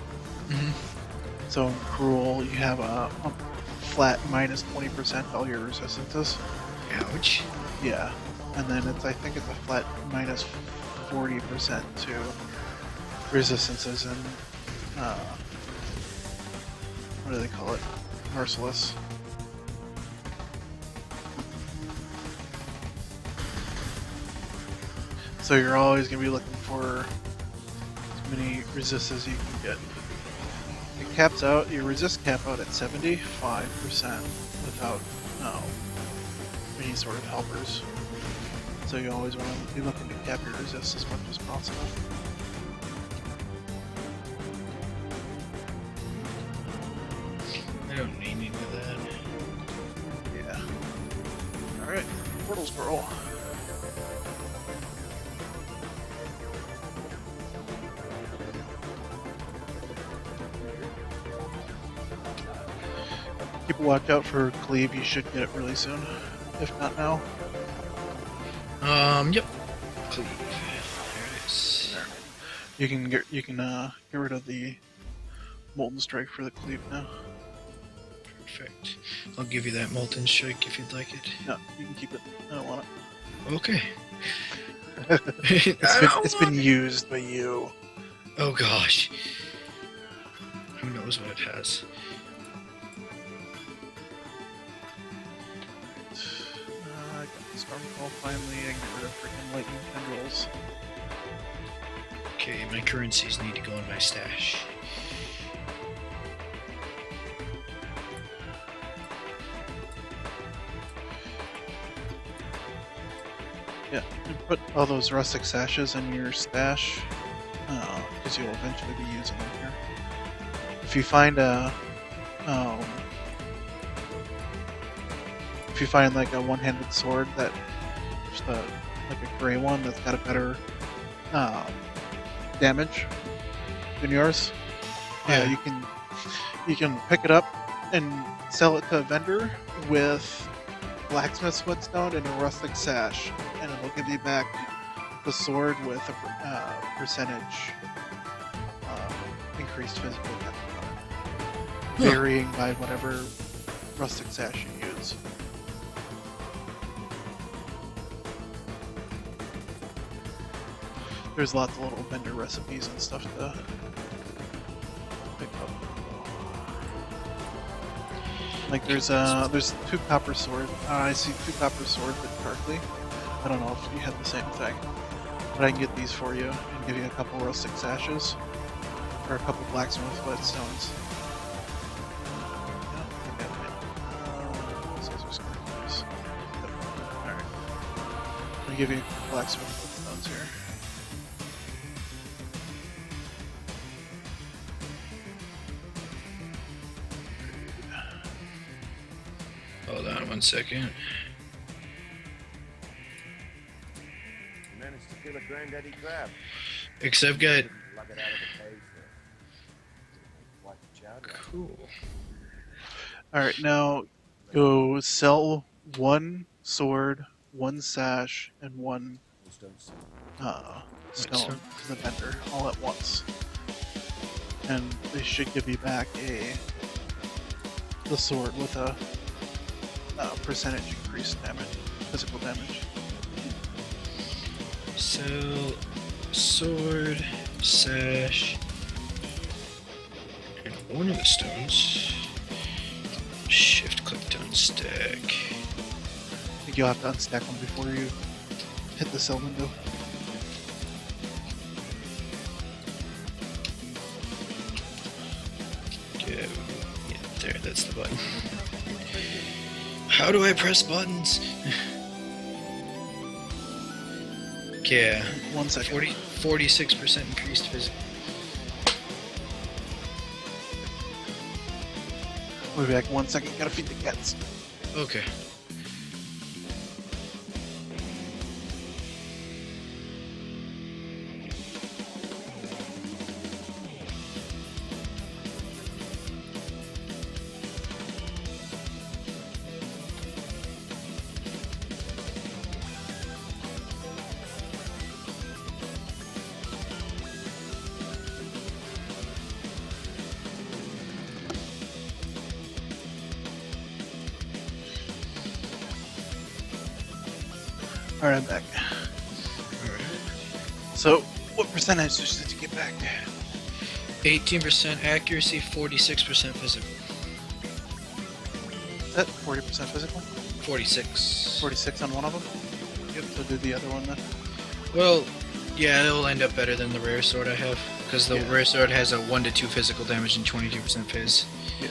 So in Cruel, you have a flat minus 20% all your resistances. Ouch. Yeah, and then I think it's a flat minus 40% to resistances and what do they call it? Merciless. So you're always going to be looking for as many resists as you can get. It caps out, your resist cap out at 75% without any sort of helpers. So you always want to be looking to cap your resist as much as possible. I don't need any of that. Yeah. Alright, portals roll. Keep a watch out for Cleave. You should get it really soon, if not now. Yep. Cleave. There it is. You can get rid of the Molten Strike for the Cleave now. Perfect. I'll give you that Molten Strike if you'd like it. No, you can keep it. I don't want it. Okay. It's been used by you. Oh gosh. Who knows what it has? I got the Stormfall finally. I get rid of freaking lightning tendrils. Okay, my currencies need to go in my stash. Yeah, you put all those rustic sashes in your stash, because you'll eventually be using them here. If you find like a one-handed sword that, just like a gray one that's got a better damage than yours, Yeah. you can pick it up and sell it to a vendor with blacksmith's whetstone and a rustic sash, and it'll give you back the sword with a percentage increased physical attack, varying by whatever rustic sash you use. There's lots of little vendor recipes and stuff to pick up. Like there's two copper swords. I see two copper swords at Darkly. I don't know if you had the same thing, but I can get these for you and give you a couple rustic sashes or a couple blacksmith whetstones. Alright. I'll give you a couple blacksmith whetstones here. Hold on one second. Managed to kill a granddaddy crab. Because I've got... Lug it out of the cave for white chowder. Cool. Alright, now go sell one sword, one sash, and one stone to the vendor all at once. And they should give you back the sword with a percentage increased damage, physical damage. So, sword, sash, and one of the stones. Shift click to unstack. I think you'll have to unstack them before you hit the sell window. Yeah, there, that's the button. How do I press buttons? Yeah. 1 second. 46% increased physical. We'll be back 1 second. Gotta feed the cats. Okay. Alright, I'm back. Alright. So, what percentage did you get back? 18% accuracy, 46% physical. Is that 40% physical? 46. 46 on one of them? Yep. So do the other one then. Well, yeah, it'll end up better than the rare sword I have. Because the Yeah. rare sword has a 1 to 2 physical damage and 22% phys. Yeah.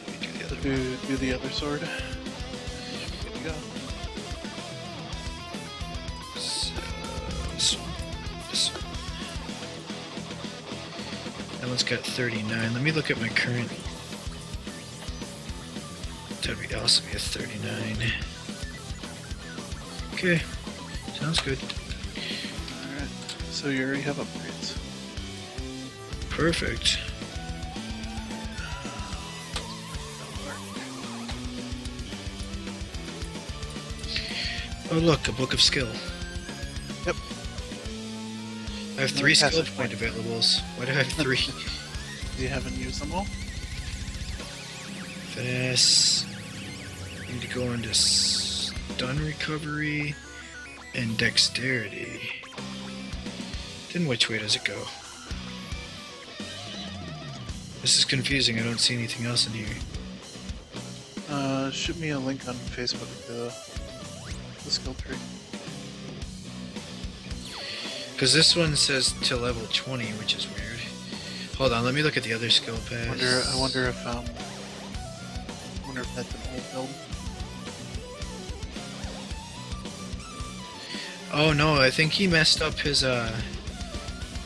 Let me do the other one. Do the other sword. Good to go. So, this one. That one's got 39. Let me look at my current. That'd be awesome. We have 39. Okay, sounds good. Alright. So you already have upgrades. Perfect. Oh look, a book of skill. Yep. I have No 3 skill passage point point. availables. Why do I have 3? You haven't used them all? Finesse. Need to go into stun recovery and dexterity. Then which way does it go? This is confusing. I don't see anything else in here. Shoot me a link on Facebook to the skill tree. Because this one says to level 20, which is weird. Hold on, let me look at the other skill pass. I wonder if that's an old build. Oh no, I think he messed up his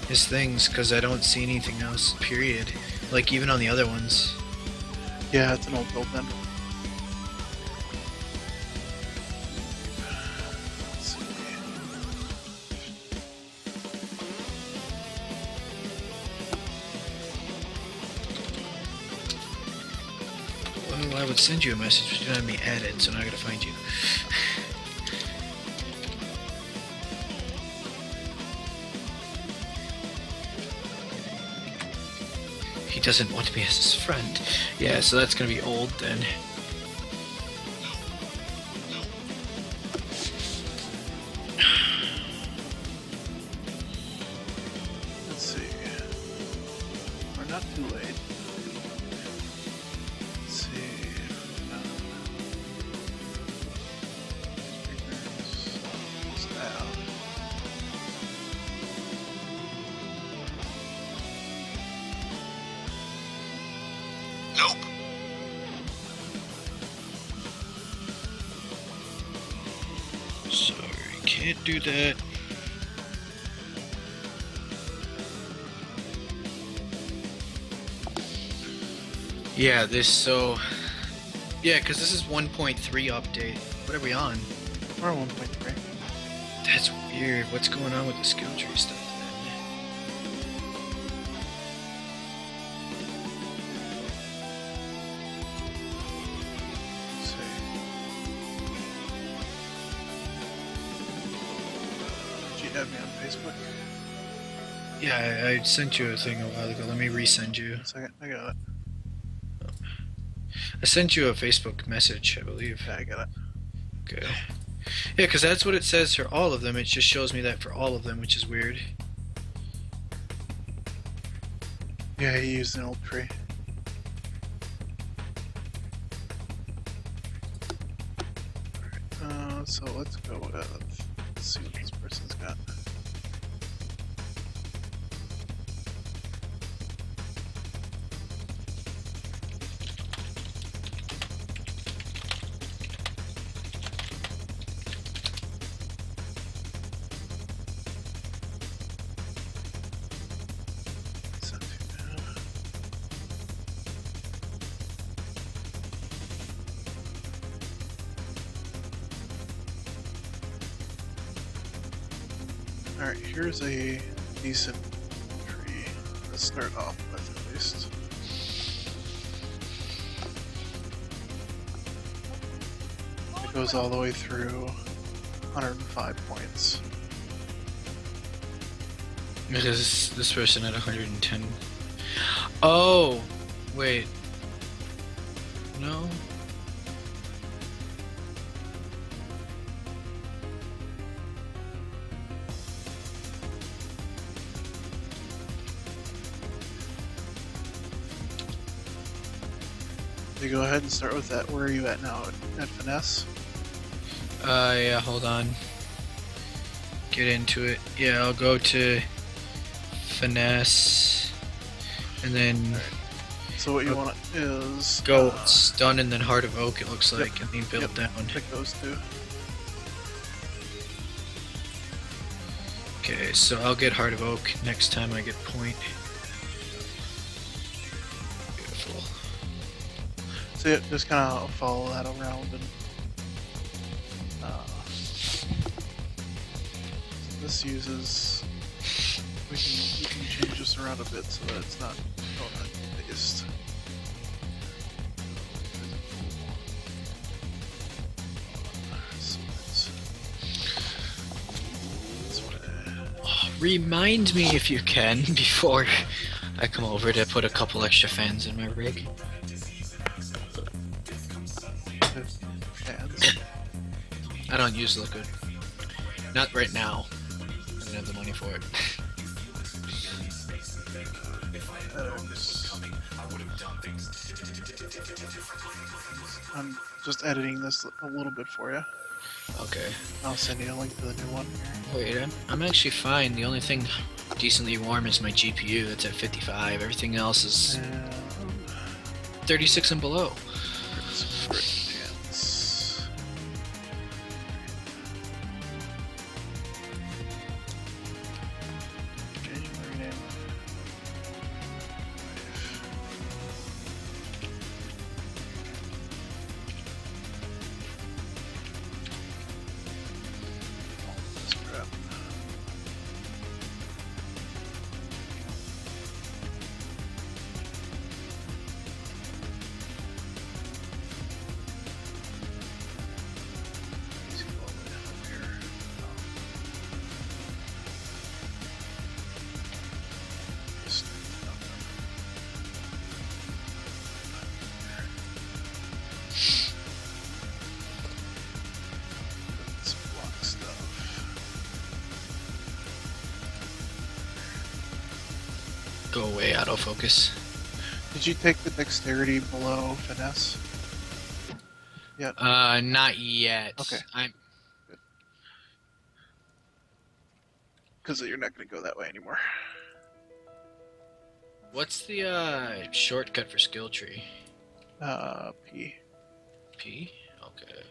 things because I don't see anything else. Period. Like even on the other ones. Yeah, it's an old build then. Let's see. Well, I would send you a message, but you don't have me added, so now I gotta find you. He doesn't want me as his friend. Yeah, so that's gonna be old then. Let's see. We're not too late. Let's see. Speakers. Style. Nope. Sorry, can't do that. Yeah, because this is 1.3 update. What are we on? We're 1.3. That's weird. What's going on with the skill tree stuff then? Let's see. Did you add me on Facebook? Yeah, I sent you a thing a while ago. Let me resend you. 1 second. I got it. I sent you a Facebook message, I believe. Yeah, I got it. Okay. Yeah, because that's what it says for all of them. It just shows me that for all of them, which is weird. Yeah, he used an old tree. Alright, so let's go with, let's see what this person's got. Send to now. Alright, here's a decent tree to start off with at least. It goes all the way through 105 points. Is this person at 110? Oh, wait. No. You go ahead and start with that. Where are you at now? At finesse? Yeah, hold on. Get into it. Yeah, I'll go to finesse, and then So what you want is go stun and then heart of oak. It looks Yep. like, and then build Yep. down. Pick those two. Okay, so I'll get heart of oak next time I get point. Beautiful. So yeah, just kind of follow that around and this uses we can change this around a bit so that it's not donut based. So it's Remind me if you can before I come over to put a couple extra fans in my rig. Fans. I don't use liquid. Not right now. I don't have the money for it. I'm just editing this a little bit for you. Okay. I'll send you a link to the new one. Wait, I'm actually fine. The only thing decently warm is my GPU. That's at 55. Everything else is And 36 and below. chance. Change my name. This crap. Let's go all the way up here. Just Let's block stuff. Go away, autofocus. Did you take the dexterity below finesse? Yeah. Not yet. Okay. I'm. Because you're not going to go that way anymore. What's the shortcut for skill tree? P. P? Okay.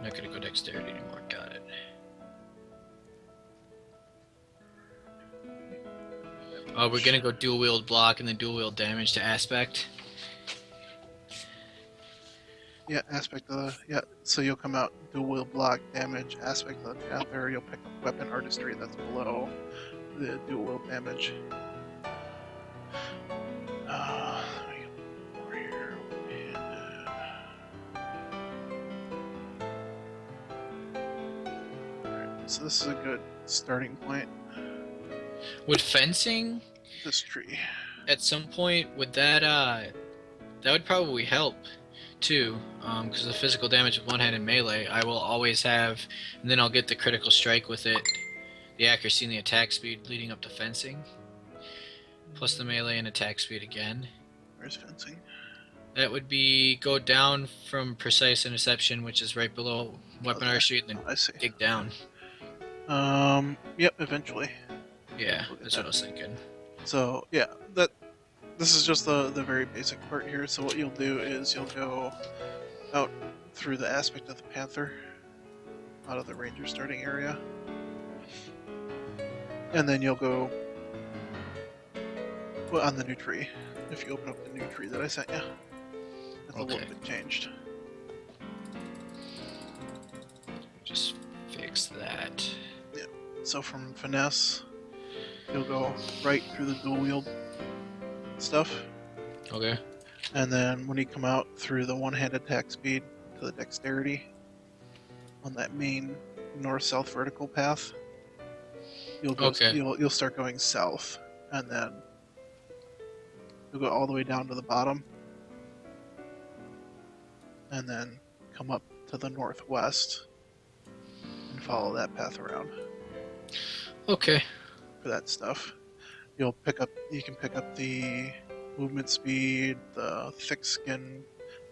Not gonna go dexterity anymore. Got it. We're gonna go dual wield block and then dual wield damage to aspect. Yeah, aspect of the, yeah, so you'll come out, dual wield block, damage, aspect of the panther, you'll pick up weapon artistry that's below the dual wield damage. Let me get over here, Alright, so this is a good starting point, Would fencing this tree. at some point would that would probably help too, because the physical damage with one-handed melee I will always have, and then I'll get the critical strike with it, the accuracy and the attack speed leading up to fencing, plus the melee and attack speed again. Where's fencing? That would be go down from precise interception, which is right below weapon Okay. archery, and then I see. dig down. Yep, eventually. Yeah, that's what I was thinking. So yeah, this is just the very basic part here. So what you'll do is you'll go out through the aspect of the panther, out of the ranger starting area, and then you'll go on the new tree. If you open up the new tree that I sent you, it's a little Okay. bit changed. Just fix that. So from finesse, you'll go right through the dual wield stuff. Okay. And then when you come out through the one-hand attack speed to the dexterity on that main north-south vertical path, you'll go, Okay. you'll start going south, and then you'll go all the way down to the bottom, and then come up to the northwest and follow that path around Okay. for that stuff. You can pick up the movement speed, the thick skin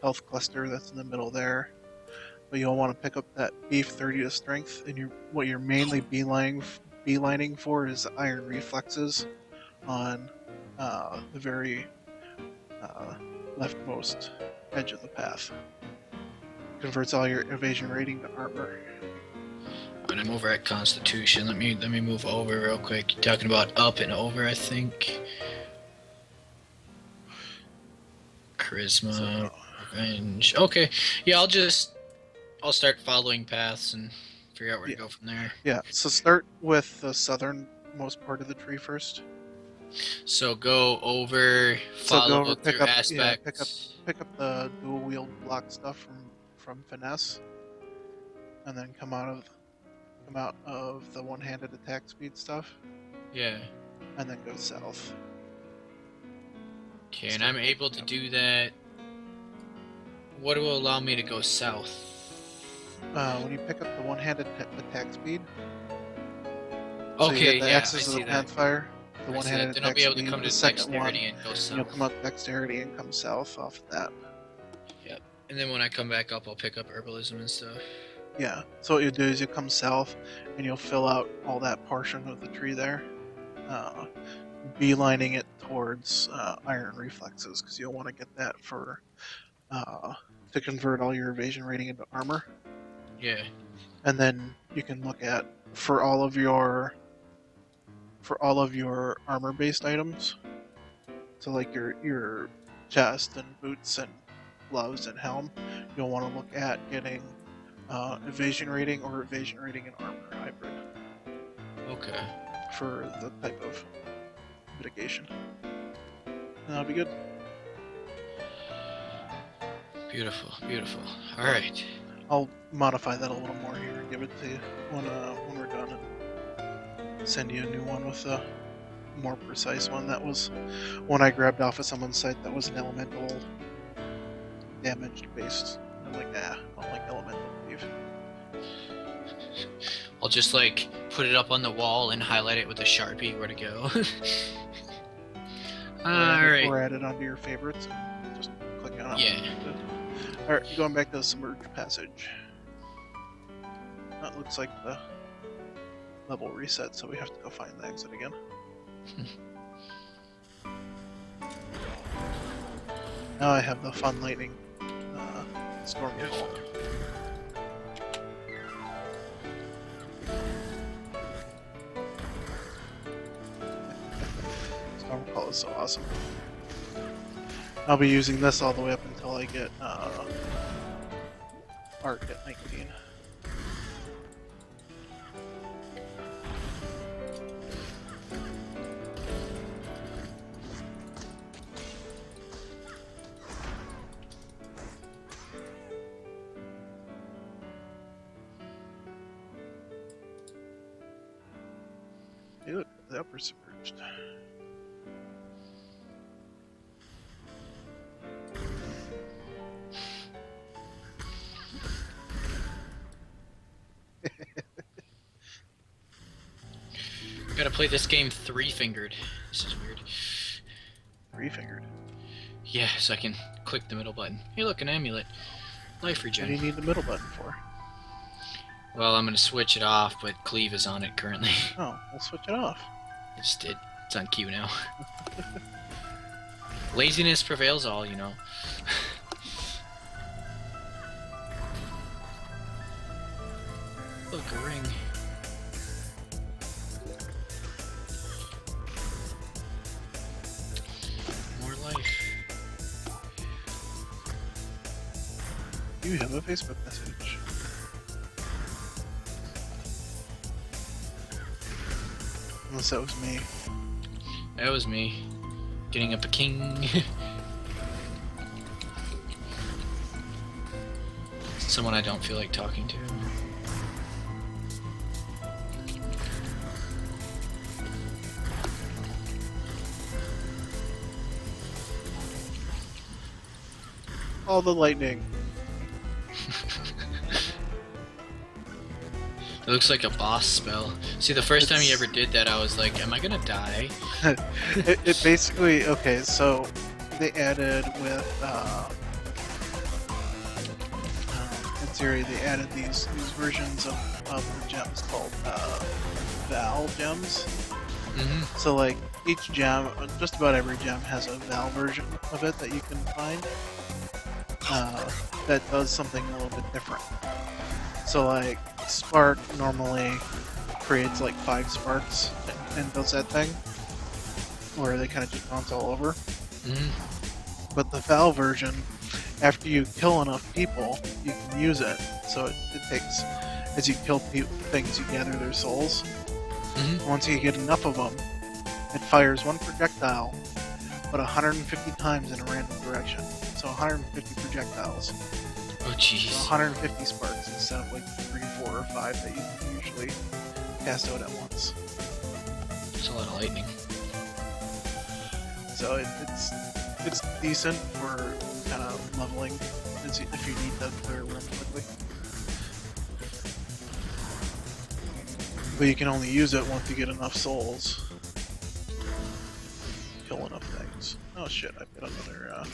health cluster that's in the middle there. But you'll want to pick up that beef 30 to strength, and what you're mainly beelining for is iron reflexes on the very leftmost edge of the path. Converts all your evasion rating to armor. When I'm over at Constitution, let me move over real quick. You're talking about up and over, I think. Charisma, So, revenge. Okay, yeah, I'll start following paths and figure out where Yeah. to go from there. yeah, so start with the southernmost part of the tree first. So go over, So follow go over, through pick up aspects. the dual wield block stuff from finesse, and then come out of come out of the one-handed attack speed stuff, Yeah. and then go south. Okay, and I'm able to do that. What will allow me to go south? When you pick up the one-handed attack speed, so you Okay, get the yeah, I axis of see the that. Panfire, the I see one-handed that. Then I'll attack be able to speed, come the to second one, dexterity and go and you'll south. come up dexterity and come south off of that. Yep. And then when I come back up, I'll pick up herbalism and stuff. Yeah. So what you do is you come south, and you'll fill out all that portion of the tree there, beelining it towards iron reflexes, because you'll want to get that for to convert all your evasion rating into armor. Yeah. And then you can look at for all of your armor based items, so like your chest and boots and gloves and helm, you'll want to look at getting evasion rating or evasion rating and armor hybrid Okay. for the type of mitigation, and that'll be good. Beautiful, beautiful. All right. I'll modify that a little more here and give it to you when we're done, and send you a new one with a more precise one. That was one I grabbed off of someone's site that was an elemental damaged based. I'm like, I don't like elemental cleave. I'll just like put it up on the wall and highlight it with a Sharpie where to go. Alright. Or add it onto your favorites and just click on it. Yeah. Alright, going back to the submerged passage. That looks like the level reset, so we have to go find the exit again. Now I have the fun lightning storm call. Storm call is so awesome. I'll be using this all the way up until I get arc at 19. Hey, look, the upper submerged. Gotta play this game three-fingered. This is weird. Three-fingered. Yeah, so I can click the middle button. Hey, look, an amulet. Life What do regen. you need the middle button for? Well, I'm gonna switch it off, but Cleave is on it currently. Oh, we'll switch it off. I just did. It's on Q now. Laziness prevails all, you know. Look, a ring. More life. You have a Facebook message. Unless that was me. That was me. Getting up a king. Someone I don't feel like talking to. All the lightning. It looks like a boss spell. See, the first time you ever did that, I was like, am I gonna die? it basically, okay, so they added with in theory they added these versions of the gems called Val gems. Mm-hmm. So like each gem, just about every gem has a Val version of it that you can find that does something a little bit different. So like Spark normally creates like 5 sparks and does that thing where they kind of just bounce all over. Mm-hmm. But the Val version, after you kill enough people, you can use it. So it takes, as you kill things, you gather their souls. Mm-hmm. Once you get enough of them, it fires one projectile but 150 times in a random direction. So 150 projectiles. Oh So jeez. 150 sparks instead of like 3, 4, or 5 that you usually cast out at once. That's a lot of lightning. So it's decent for kind of leveling if you need to clear a room quickly. But you can only use it once you get enough souls. Kill enough things. Oh shit, I've got another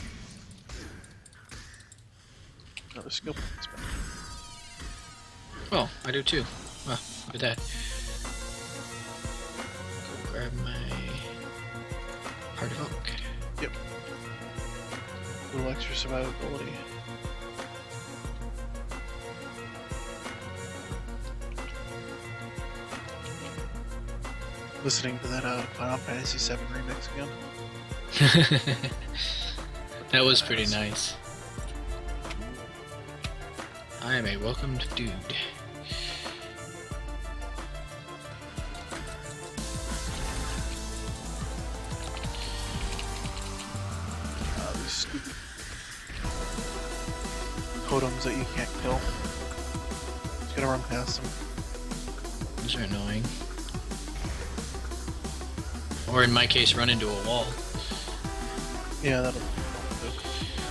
skill point spent. Oh, I do too. Wow, look at that. Go grab my Heart of Oak. Yep. A little extra survivability. Listening to that Final Fantasy VII remix again. That was pretty nice. I am a welcomed dude. These stupid totems that you can't kill. Just gotta run past them. Those are annoying. Or in my case, run into a wall. Yeah, that'll do.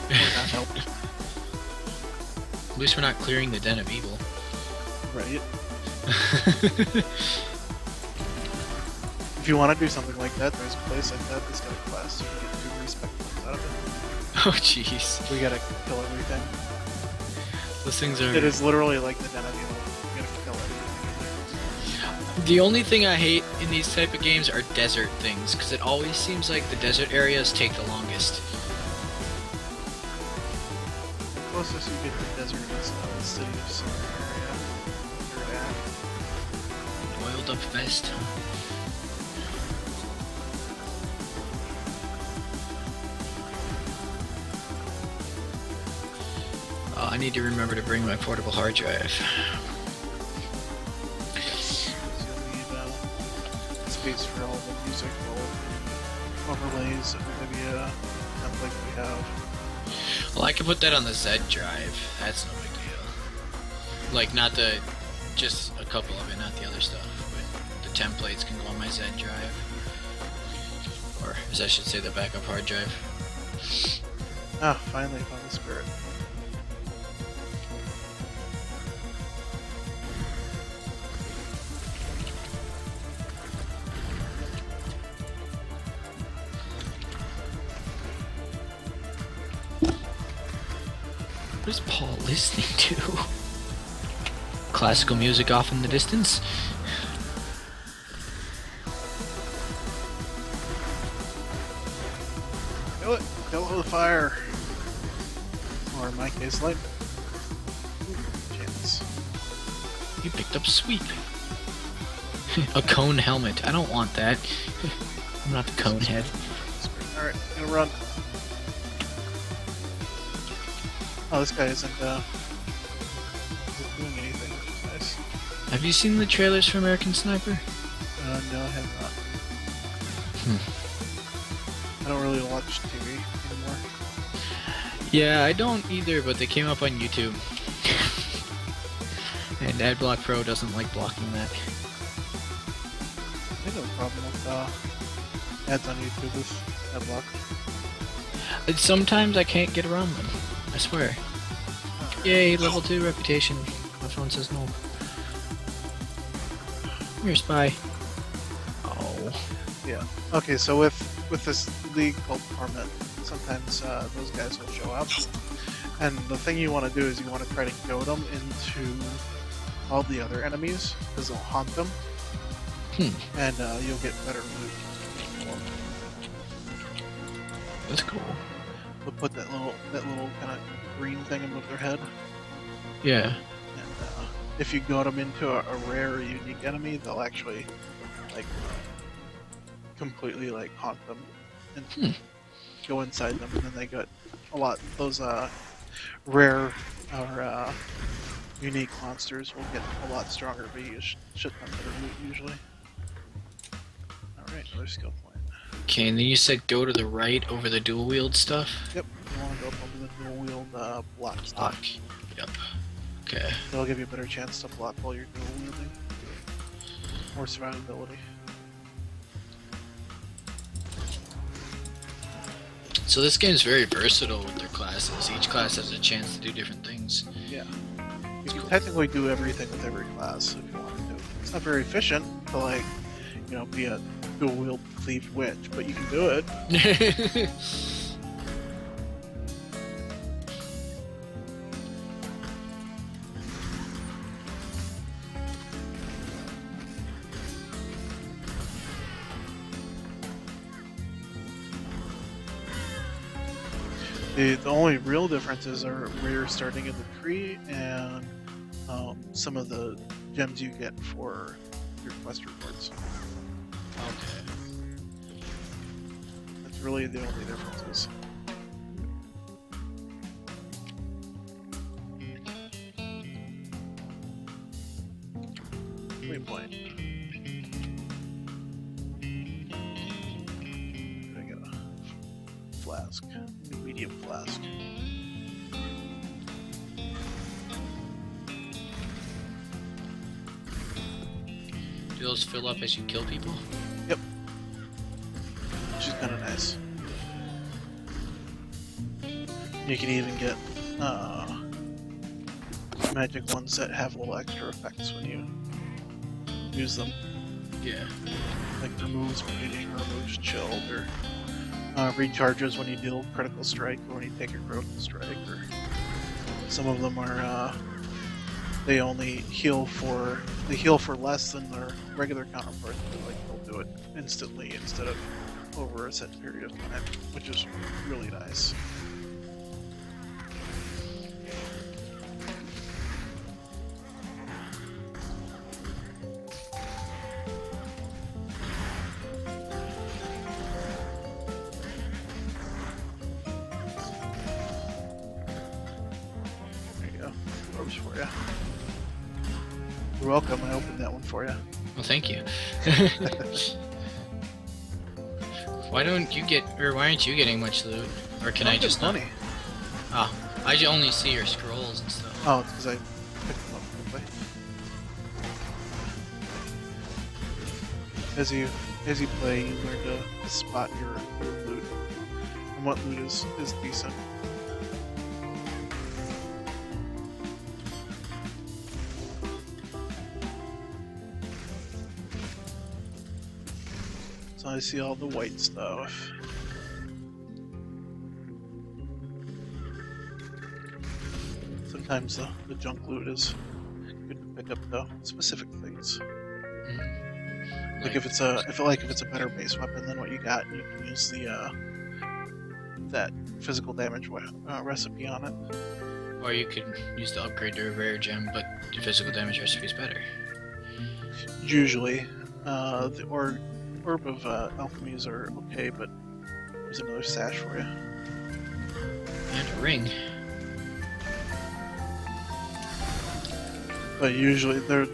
Or not help. At least we're not clearing the Den of Evil. Right. If you want to do something like that, there's a place like that that's got a class so you can get 2 respect points out of it. Oh jeez. We gotta kill everything. Those things are... It is literally like the Den of Evil. You gotta kill everything. The only thing I hate in these type of games are desert things, because it always seems like the desert areas take the longest. The closest you get to the desert is the city of Summer area. You're at. Oiled up vest. Oh, I need to remember to bring my portable hard drive. Yes. You'll need space for all the music, all overlays, maybe a template we have. Well, I can put that on the Z drive. That's no big deal. Like, not the... just a couple of it, not the other stuff. But the templates can go on my Z drive. Or, as I should say, the backup hard drive. Ah, finally found the spirit. What is Paul listening to? Classical music off in the distance? Kill it! Kill it with fire! Or in my case, lightning. Chance. You picked up sweep. A cone helmet. I don't want that. I'm not the cone head. Alright, gonna run. Oh, this guy isn't doing anything, which is nice. Have you seen the trailers for American Sniper? No, I have not. I don't really watch TV anymore. Yeah, I don't either, but they came up on YouTube. And Adblock Pro doesn't like blocking that. I think the problem with ads on YouTube is ad block. Sometimes I can't get around them. I swear. Yay, level 2 reputation. My phone says no. Come here, spy. Oh. Yeah. Okay, so with this league called Torment, sometimes those guys will show up. And the thing you want to do is you want to try to goad them into all the other enemies, because they'll haunt them. And you'll get better loot. That's cool. They'll put that little kind of green thing above their head. Yeah. And if you goad them into a rare or unique enemy, they'll actually like completely like haunt them and go inside them, and then they got a lot. Those rare or unique monsters will get a lot stronger, but you shit them better loot usually. All right, another skill point. Okay, and then you said go to the right over the dual wield stuff? Yep, you want to go up over the dual wield block stuff. Block. Yep. Okay. That'll give you a better chance to block while you're dual wielding. More survivability. So this game's very versatile with their classes. Each class has a chance to do different things. Yeah. You can technically do everything with every class if you want to. It's not very efficient to, like, you know, be a dual wield cleaved witch, but you can do it. The only real differences are where you're starting in the tree and some of the gems you get for your quest rewards. Okay. That's really the only differences. Waypoint. I got a flask, a medium flask. Do those fill up as you kill people? Yep. Which is kind of nice. You can even get magic ones that have little extra effects when you use them. Yeah. Like removes bleeding, or removes chilled, or recharges when you deal critical strike, or when you take a critical strike, or some of them are they only heal for less than their regular counterparts, but like they'll do it instantly instead of over a set period of time, which is really nice. There you go. Orbs for you. You're welcome. I opened that one for you. Well, thank you. Why aren't you getting much loot? Or can I just not? money? Oh, I only see your scrolls and stuff. Oh, it's because I picked them up quickly. As you play, you learn to spot your loot and what loot is decent. So I see all the white stuff. Sometimes the junk loot is good to pick up though, specific things. Mm. Like if it's a better base weapon than what you got, you can use the that physical damage recipe on it. Or you could use the upgrade to a rare gem, but the physical damage recipe is better. Usually, the orb of alchemies are okay, but there's another sash for you. And a ring. But usually they're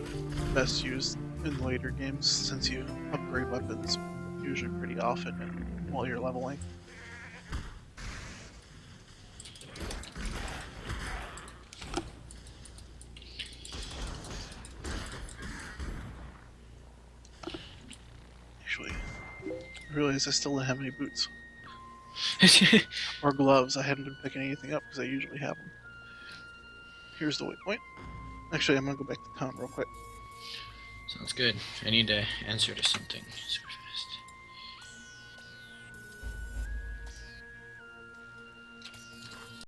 best used in later games since you upgrade weapons usually pretty often and while you're leveling. Actually, I realize I still don't have any boots or gloves. I haven't been picking anything up because I usually have them. Here's the waypoint. Actually, I'm gonna go back to town real quick. Sounds good. I need to answer to something.